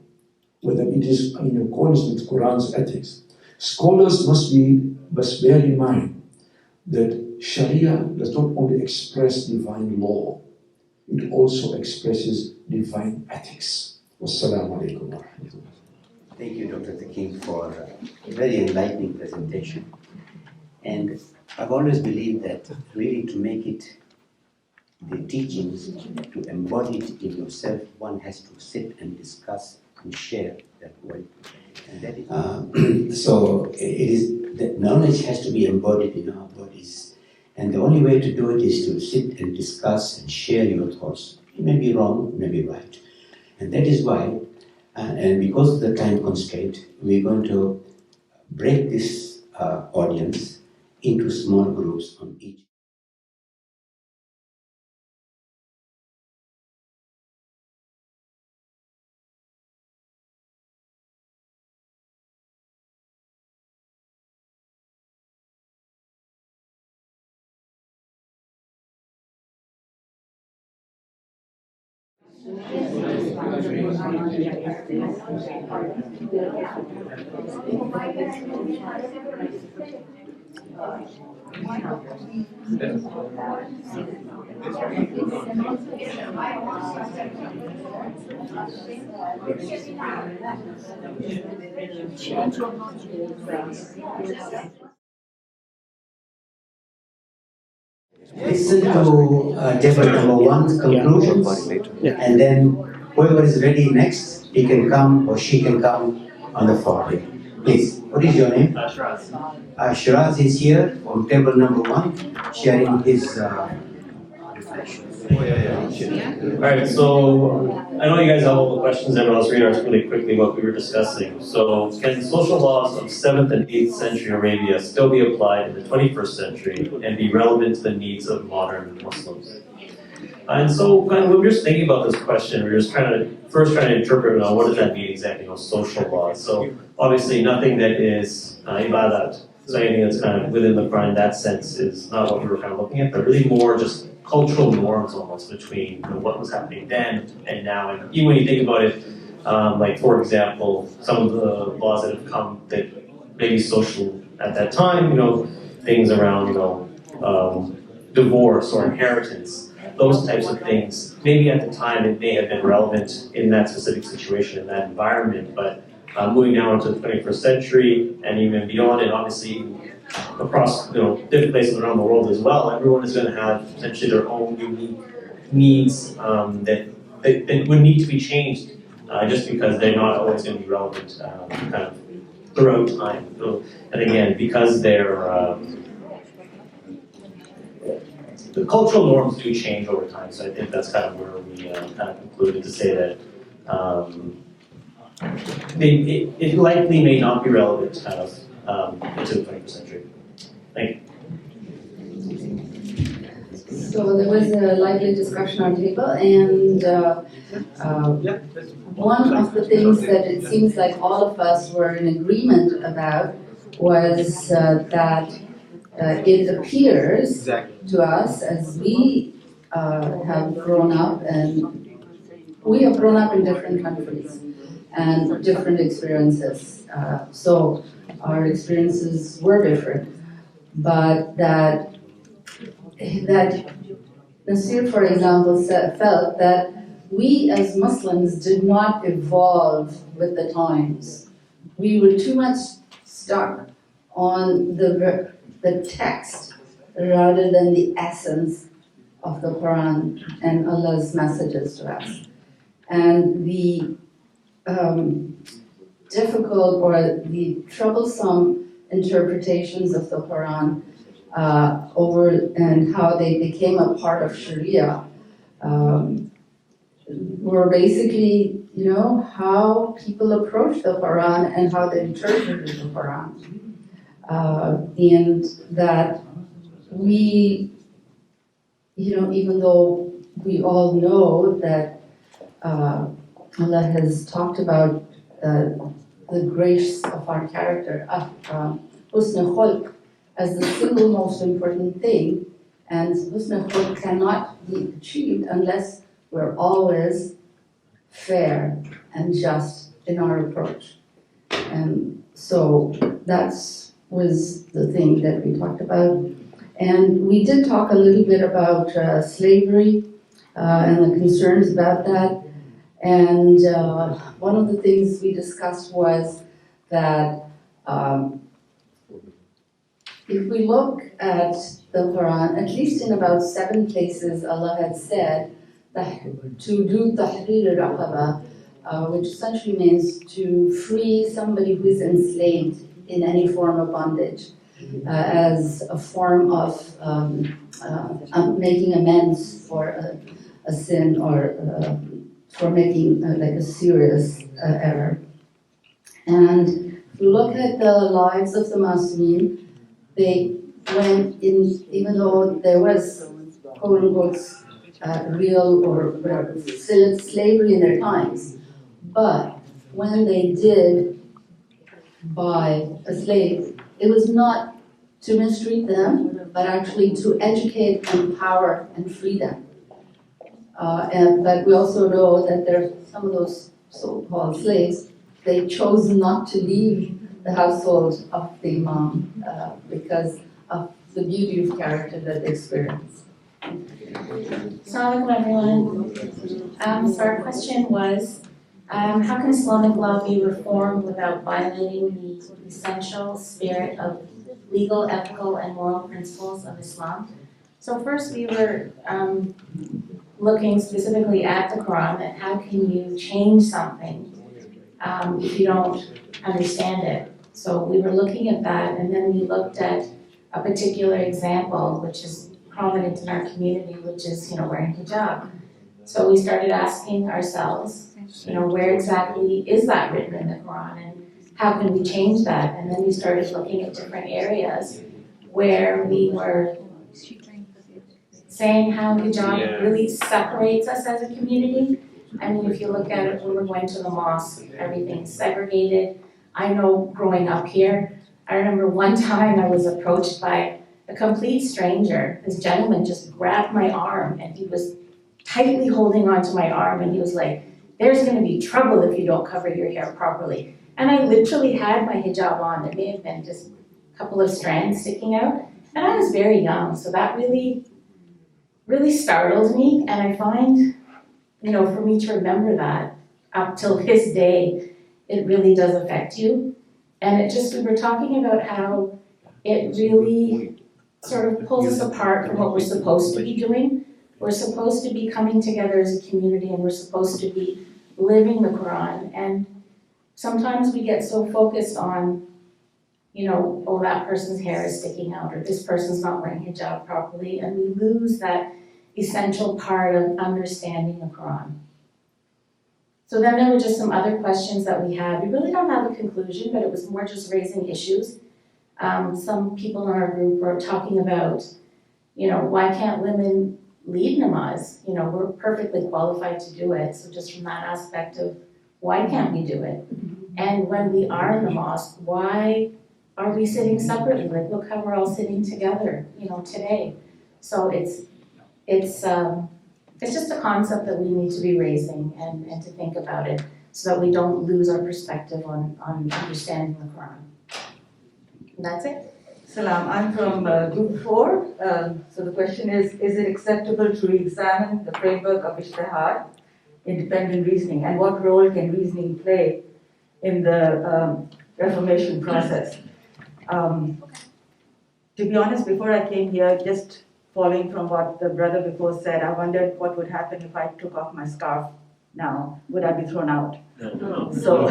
whether it is in accordance with Quran's ethics. Scholars must bear in mind that Sharia does not only express divine law, it also expresses divine ethics. Wassalamu alaikum wa rahmatullah. Thank you, Dr. Takim, for a very enlightening presentation. And I've always believed that really to make it the teachings, to embody it in yourself, one has to sit and discuss and share that way. And that is, so it is that knowledge has to be embodied in our bodies. And the only way to do it is to sit and discuss and share your thoughts. You may be wrong, you may be right. And that is why, and because of the time constraint, we're going to break this audience into small groups on each. Listen to table number one's conclusions, and then whoever is ready next, he can come or she can come on the floor. Please, what is your name? Shiraz is here from table number one, sharing his reflections. Alright, so I know you guys have all the questions, and I'll just read really quickly what we were discussing. So, can social laws of 7th and 8th century Arabia still be applied in the 21st century and be relevant to the needs of modern Muslims? And so, kind of, when we were just thinking about this question, we were just trying to interpret what does that mean exactly, social laws. So, obviously, nothing that is ibadat, so anything that's kind of within the Quran in that sense is not what we were kind of looking at, but really more just cultural norms almost between what was happening then and now. And even when you think about it, like for example, some of the laws that have come that may be social at that time, things around, divorce or inheritance, those types of things. Maybe at the time it may have been relevant in that specific situation, in that environment, but moving now into the 21st century and even beyond, and obviously across different places around the world as well, everyone is going to have potentially their own unique needs that would need to be changed just because they're not always going to be relevant kind of throughout time. So, and again, because they're the cultural norms do change over time, so I think that's kind of where we kind of concluded to say that it likely may not be relevant kind of into the 21st century. Thank you. So there was a lively discussion on table, and one of the things that it seems like all of us were in agreement about was that it appears to us as we have grown up, and we have grown up in different countries and different experiences. So our experiences were different, but that Nasir, for example, felt that we as Muslims did not evolve with the times. We were too much stuck on the text rather than the essence of the Quran and Allah's messages to us. And the difficult or the troublesome interpretations of the Quran over and how they became a part of Sharia were basically, how people approached the Quran and how they interpreted the Quran. And that we, even though we all know that Allah has talked about the grace of our character, husn khulq, as the single most important thing, and husn khulq cannot be achieved unless we're always fair and just in our approach. And so that was the thing that we talked about. And we did talk a little bit about slavery and the concerns about that. And one of the things we discussed was that if we look at the Quran, at least in about 7 places, Allah had said that to do tahrir al-raqaba, which essentially means to free somebody who is enslaved in any form of bondage, as a form of making amends for a sin or for making like a serious error. And if you look at the lives of the Muslimin, they even though there was quote unquote real or whatever, still slavery in their times, but when they did buy a slave, it was not to mistreat them, but actually to educate, empower, and free them. But we also know that there are some of those so-called slaves, they chose not to leave the household of the imam because of the beauty of character that they experienced. Assalamu alaikum, everyone. So our question was, how can Islamic law be reformed without violating the essential spirit of legal, ethical, and moral principles of Islam? So first we were looking specifically at the Quran, and how can you change something if you don't understand it? So we were looking at that, and then we looked at a particular example, which is prominent in our community, which is, wearing hijab. So we started asking ourselves, where exactly is that written in the Quran, and how can we change that? And then we started looking at different areas where we were saying how hijab really separates us as a community. I mean, if you look at it, when we're going to the mosque, everything's segregated. I know growing up here, I remember one time I was approached by a complete stranger. This gentleman just grabbed my arm, and he was tightly holding onto my arm, and he was like, "There's gonna be trouble if you don't cover your hair properly." And I literally had my hijab on. There may have been just a couple of strands sticking out. And I was very young, so that really startled me. And I find, for me to remember that up till this day, it really does affect you. And we were talking about how it really sort of pulls us apart from what we're supposed to be doing. We're supposed to be coming together as a community, and we're supposed to be living the Quran. And sometimes we get so focused on, oh, that person's hair is sticking out, or this person's not wearing hijab properly, and we lose that essential part of understanding the Quran. So then there were just some other questions that we had. We really don't have a conclusion, but it was more just raising issues. Some people in our group were talking about, why can't women lead namaz? We're perfectly qualified to do it. So just from that aspect of, why can't we do it? And when we are in the mosque, why are we sitting separately? Like, look how we're all sitting together, today. So it's just a concept that we need to be raising and to think about it, so that we don't lose our perspective on understanding the Quran. And that's it. Salam, I'm from group 4. So the question is it acceptable to re-examine the framework of Ijtihad, independent reasoning, and what role can reasoning play in the Reformation process? To be honest, before I came here, just following from what the brother before said, I wondered what would happen if I took off my scarf now. Would I be thrown out? No. So,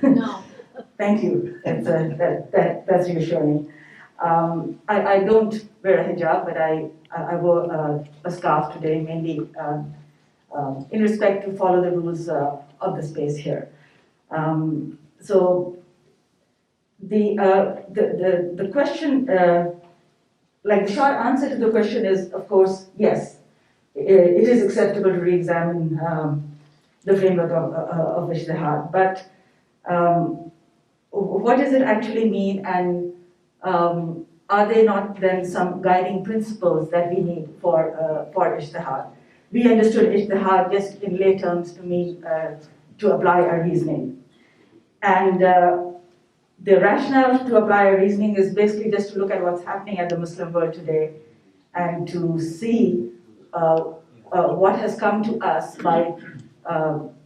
No. thank you. That's reassuring. I don't wear a hijab, but I wore a scarf today, mainly in respect to follow the rules of the space here. So the question, like the short answer to the question is, of course, yes. It is acceptable to re-examine the framework of Ijtihad, but what does it actually mean, and are there not then some guiding principles that we need for Ijtihad? We understood Ijtihad just in lay terms to mean to apply our reasoning. And the rationale to apply our reasoning is basically just to look at what's happening at the Muslim world today and to see what has come to us by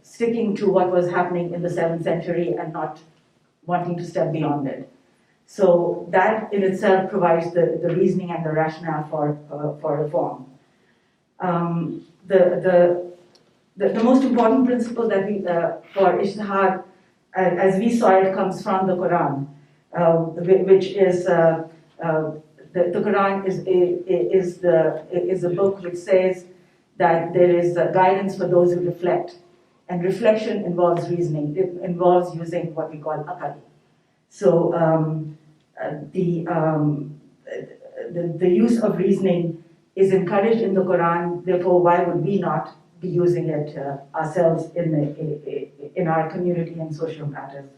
sticking to what was happening in the 7th century and not wanting to step beyond it. So that in itself provides the reasoning and the rationale for reform. The most important principle that we for Ijtihad, as we saw it, comes from the Quran, which is the Quran is a book which says that there is guidance for those who reflect, and reflection involves reasoning. It involves using what we call aql. So the use of reasoning is encouraged in the Quran. Therefore, why would we not be using it ourselves in our community and social matters?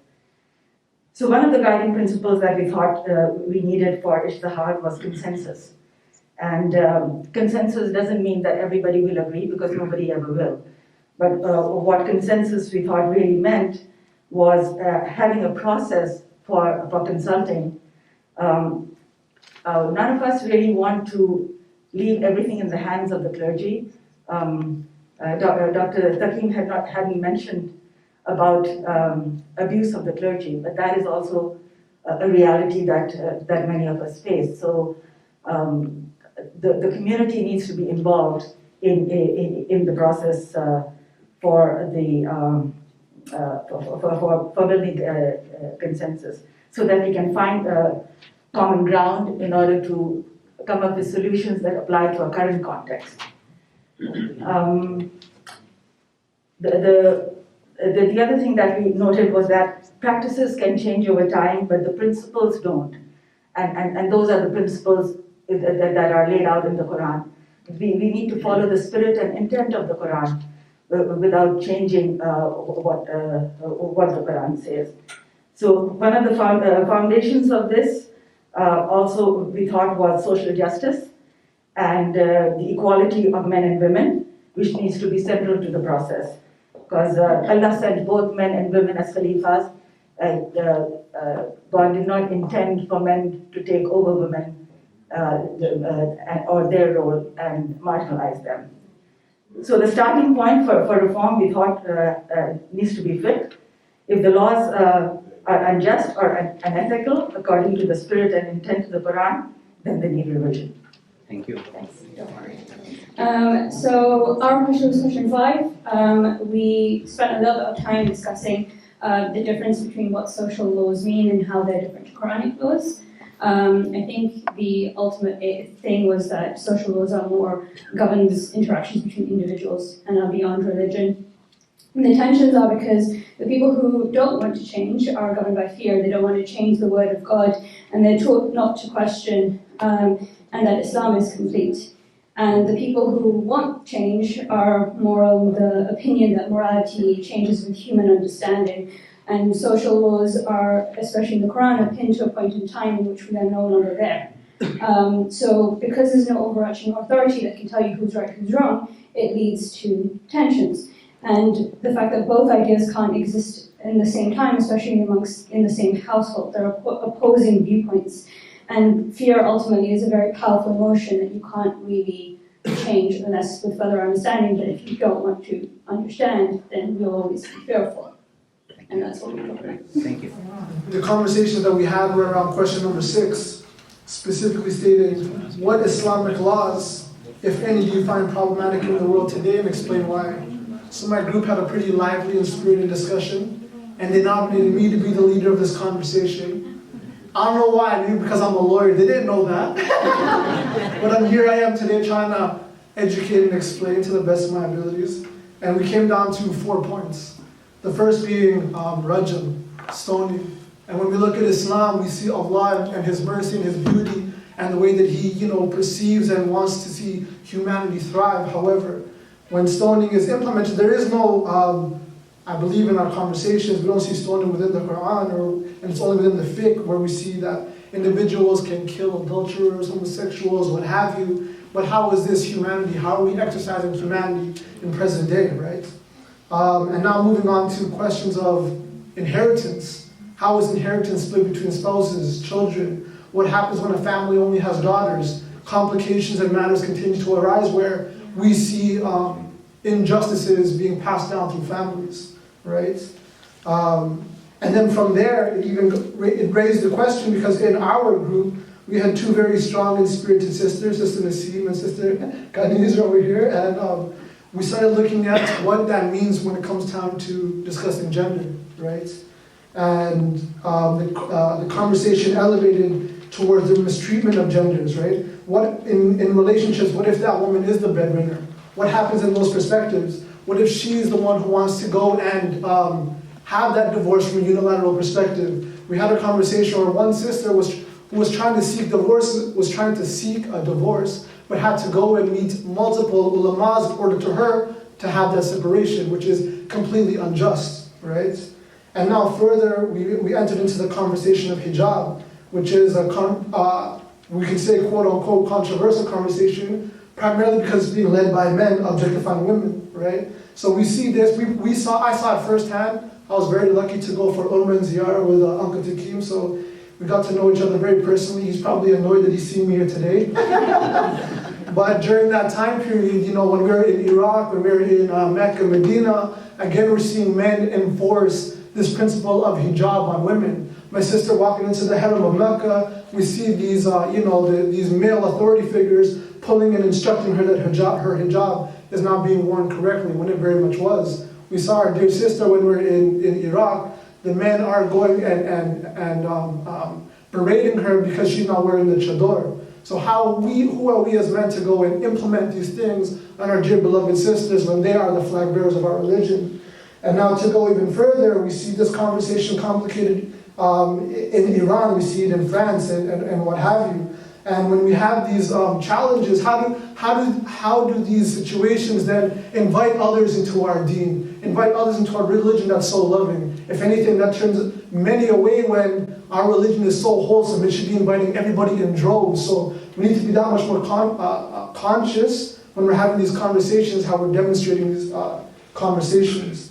So one of the guiding principles that we thought we needed for Ijtihad was consensus. And consensus doesn't mean that everybody will agree, because nobody ever will. But what consensus we thought really meant was having a process for consulting. None of us really want to leave everything in the hands of the clergy. Dr. Takim hadn't mentioned about abuse of the clergy, but that is also a reality that many of us face. So the community needs to be involved in the process for building consensus, so that we can find common ground in order to come up with solutions that apply to our current context. The other thing that we noted was that practices can change over time, but the principles don't. And those are the principles that are laid out in the Quran. We need to follow the spirit and intent of the Quran without changing what the Quran says. So one of the foundations of this also we thought was social justice and the equality of men and women, which needs to be central to the process. Because Allah sent both men and women as khalifas. God did not intend for men to take over women or their role and marginalize them. So the starting point for reform, we thought, needs to be fit. If the laws are unjust or unethical according to the spirit and intent of the Quran, then they need revision. Thank you. So our question was question 5. We spent a little bit of time discussing the difference between what social laws mean and how they're different to Quranic laws. I think the ultimate thing was that social laws are more governs interactions between individuals and are beyond religion. And the tensions are because the people who don't want to change are governed by fear. They don't want to change the word of God, and they're taught not to question and that Islam is complete. And the people who want change are more on the opinion that morality changes with human understanding. And social laws are, especially in the Quran, are pinned to a point in time in which we are no longer there. So because there's no overarching authority that can tell you who's right, who's wrong, it leads to tensions. And the fact that both ideas can't exist in the same time, especially in the same household, there are opposing viewpoints. And fear ultimately is a very powerful emotion that you can't really change unless with further understanding. But if you don't want to understand, then you'll always be fearful. And that's what we're doing. Thank you. The conversations that we had were around question number 6, specifically stating what Islamic laws, if any, do you find problematic in the world today, and explain why. So my group had a pretty lively and spirited discussion, and they nominated me to be the leader of this conversation. I don't know why, maybe because I'm a lawyer. They didn't know that. But here I am today trying to educate and explain to the best of my abilities. And we came down to 4 points. The first being rajam, stoning. And when we look at Islam, we see Allah and His mercy and His beauty and the way that He, perceives and wants to see humanity thrive. However, when stoning is implemented, there is no, I believe in our conversations, we don't see stoning within the Quran, and it's only within the fiqh where we see that individuals can kill adulterers, homosexuals, what have you. But how is this humanity? How are we exercising humanity in present day, right? And now moving on to questions of inheritance. How is inheritance split between spouses, children? What happens when a family only has daughters? Complications and matters continue to arise where we see injustices being passed down through families, right? And then from there, it raised the question, because in our group, we had 2 very strong and spirited sisters, Sister Naseem and Sister Khadija over here, and we started looking at what that means when it comes time to discussing gender, right? And the conversation elevated towards the mistreatment of genders, right? What in relationships, what if that woman is the breadwinner? What happens in those perspectives? What if she's the one who wants to go and have that divorce from a unilateral perspective? We had a conversation where one sister was who was trying to seek a divorce, but had to go and meet multiple ulamas in order to her to have that separation, which is completely unjust, right? And now further, we entered into the conversation of hijab, which is we can say quote-unquote controversial conversation, primarily because it's being led by men objectifying women, right? So we see this, I saw it firsthand. I was very lucky to go for Umrah and Ziyarah with Uncle Takim, so we got to know each other very personally. He's probably annoyed that he's seen me here today. But during that time period, when we were in Iraq, when we were in Mecca, Medina, again we're seeing men enforce this principle of hijab on women. My sister walking into the Haram of Mecca, we see these, these male authority figures pulling and instructing her that her hijab is not being worn correctly, when it very much was. We saw our dear sister when we were in Iraq. The men are going and berating her because she's not wearing the chador. So who are we as men to go and implement these things on our dear beloved sisters when they are the flag bearers of our religion? And now to go even further, we see this conversation complicated in Iran, we see it in France and what have you. And when we have these challenges, how do these situations then invite others into our deen, invite others into our religion that's so loving? If anything, that turns many away when our religion is so wholesome. It should be inviting everybody in droves. So we need to be that much more conscious when we're having these conversations, how we're demonstrating these conversations.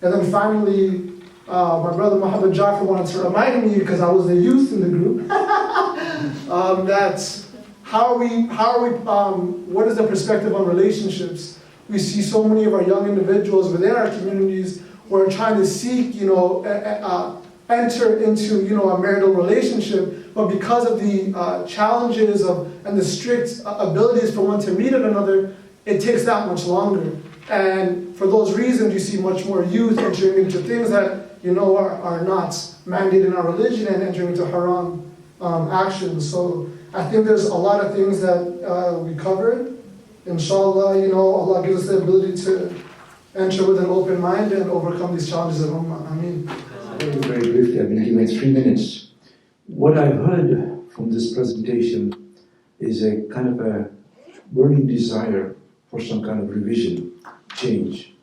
And then finally, my brother Muhammad Jafar wanted to remind me, because I was the youth in the group, that what is the perspective on relationships? We see so many of our young individuals within our communities who are trying to seek, enter into, a marital relationship, but because of the challenges and the strict abilities for one to meet another, it takes that much longer. And for those reasons, you see much more youth entering into things that, are not mandated in our religion and entering into haram actions. So I think there's a lot of things that we covered. Inshallah, Allah gives us the ability to enter with an open mind and overcome these challenges of Ummah. Ameen. Very briefly, I've been given 3 minutes. What I've heard from this presentation is a kind of a burning desire for some kind of revision, change.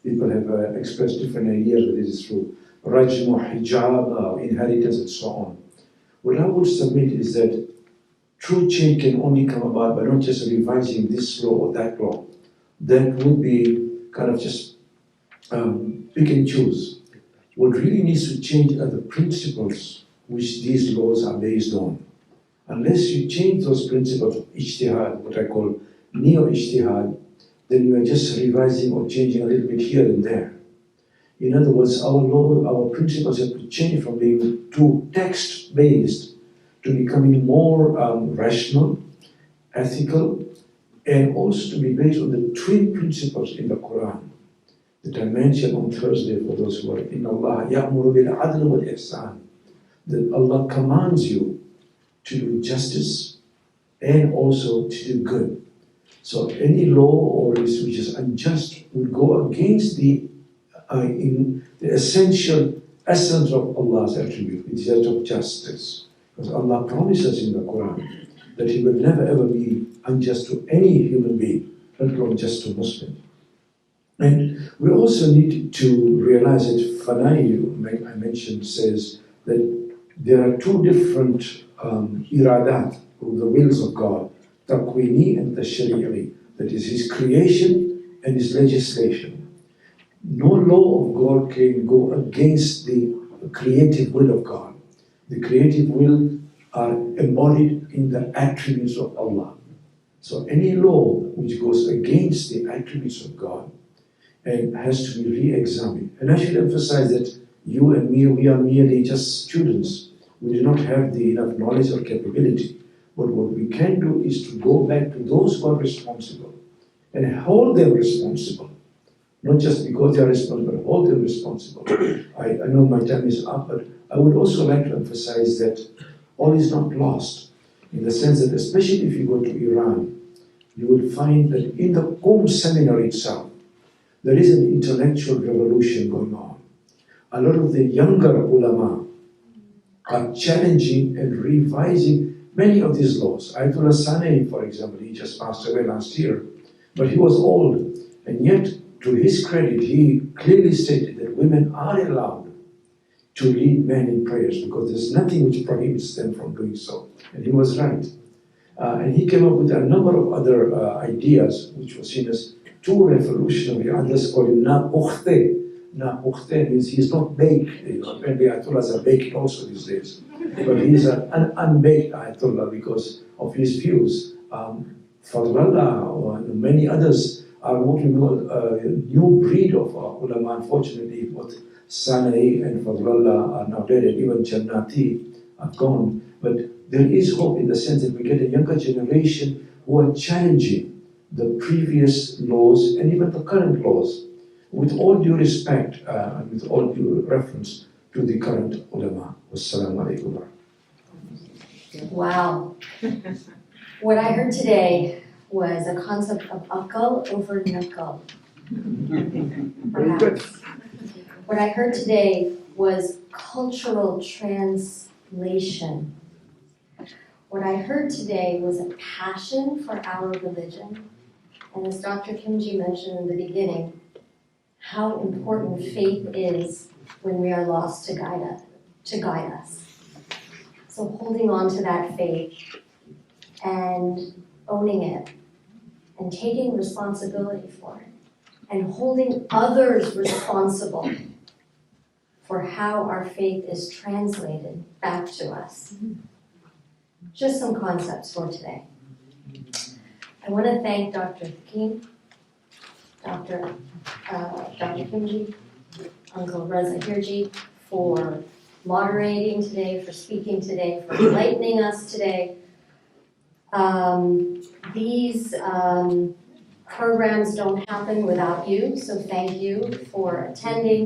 People have expressed different ideas, whether it's through rajm, hijab, inheritance, and so on. What I would submit is that true change can only come about by not just revising this law or that law. That would be kind of just pick and choose. What really needs to change are the principles which these laws are based on. Unless you change those principles of ijtihad, what I call neo-ijtihad, then you are just revising or changing a little bit here and there. In other words, our principles have to change from being too text-based to becoming more rational, ethical, and also to be based on the twin principles in the Quran that I mentioned on Thursday for those who are in Allah, ya'muru bil adl wal ihsan, that Allah commands you to do justice and also to do good. So any law or which is unjust would go against the essential essence of Allah's attribute, which is that of justice. Because Allah promises in the Quran that He will never ever be unjust to any human being, let alone just to Muslims. And we also need to realize that Fanai, I mentioned, says that there are two different iradat, the wills of God, taqwini and tashri'i, that is His creation and His legislation. No law of God can go against the creative will of God. The creative will are embodied in the attributes of Allah. So any law which goes against the attributes of God and has to be re-examined. And I should emphasize that you and me, we are merely just students. We do not have the enough knowledge or capability. But what we can do is to go back to those who are responsible and hold them responsible. Not just because they are responsible, but hold them responsible. I know my time is up, but I would also like to emphasize that all is not lost, in the sense that especially if you go to Iran, you will find that in the Qom seminary itself, there is an intellectual revolution going on. A lot of the younger ulama are challenging and revising many of these laws. Ayatollah Sanei, for example, he just passed away last year, but he was old, and yet, to his credit, he clearly stated that women are allowed to lead men in prayers because there's nothing which prohibits them from doing so. And he was right. And he came up with a number of other ideas which were seen as too revolutionary. Others call him na ukhte. Na ukhte means he's not baked. Apparently Ayatollahs are baked also these days. But he's an unbaked Ayatollah because of his views. Fadlallah and many others are what we call a new breed of ulama. Unfortunately, both Sanai and Fadlallah are now dead, and even Jannati are gone. But there is hope in the sense that we get a younger generation who are challenging the previous laws and even the current laws, with all due respect and with all due reference to the current ulama. Wassalamu alaikum. Wow. What I heard today was a concept of akal over nakal. Very good. What I heard today was cultural translation. What I heard today was a passion for our religion, and as Dr. Kimji mentioned in the beginning, how important faith is when we are lost to guide us. So holding on to that faith and owning it and taking responsibility for it and holding others responsible for how our faith is translated back to us. Just some concepts for today. I want to thank Dr. Takim, Dr. Kimji, Uncle Reza Hirji for moderating today, for speaking today, for enlightening us today. These programs don't happen without you, so thank you for attending.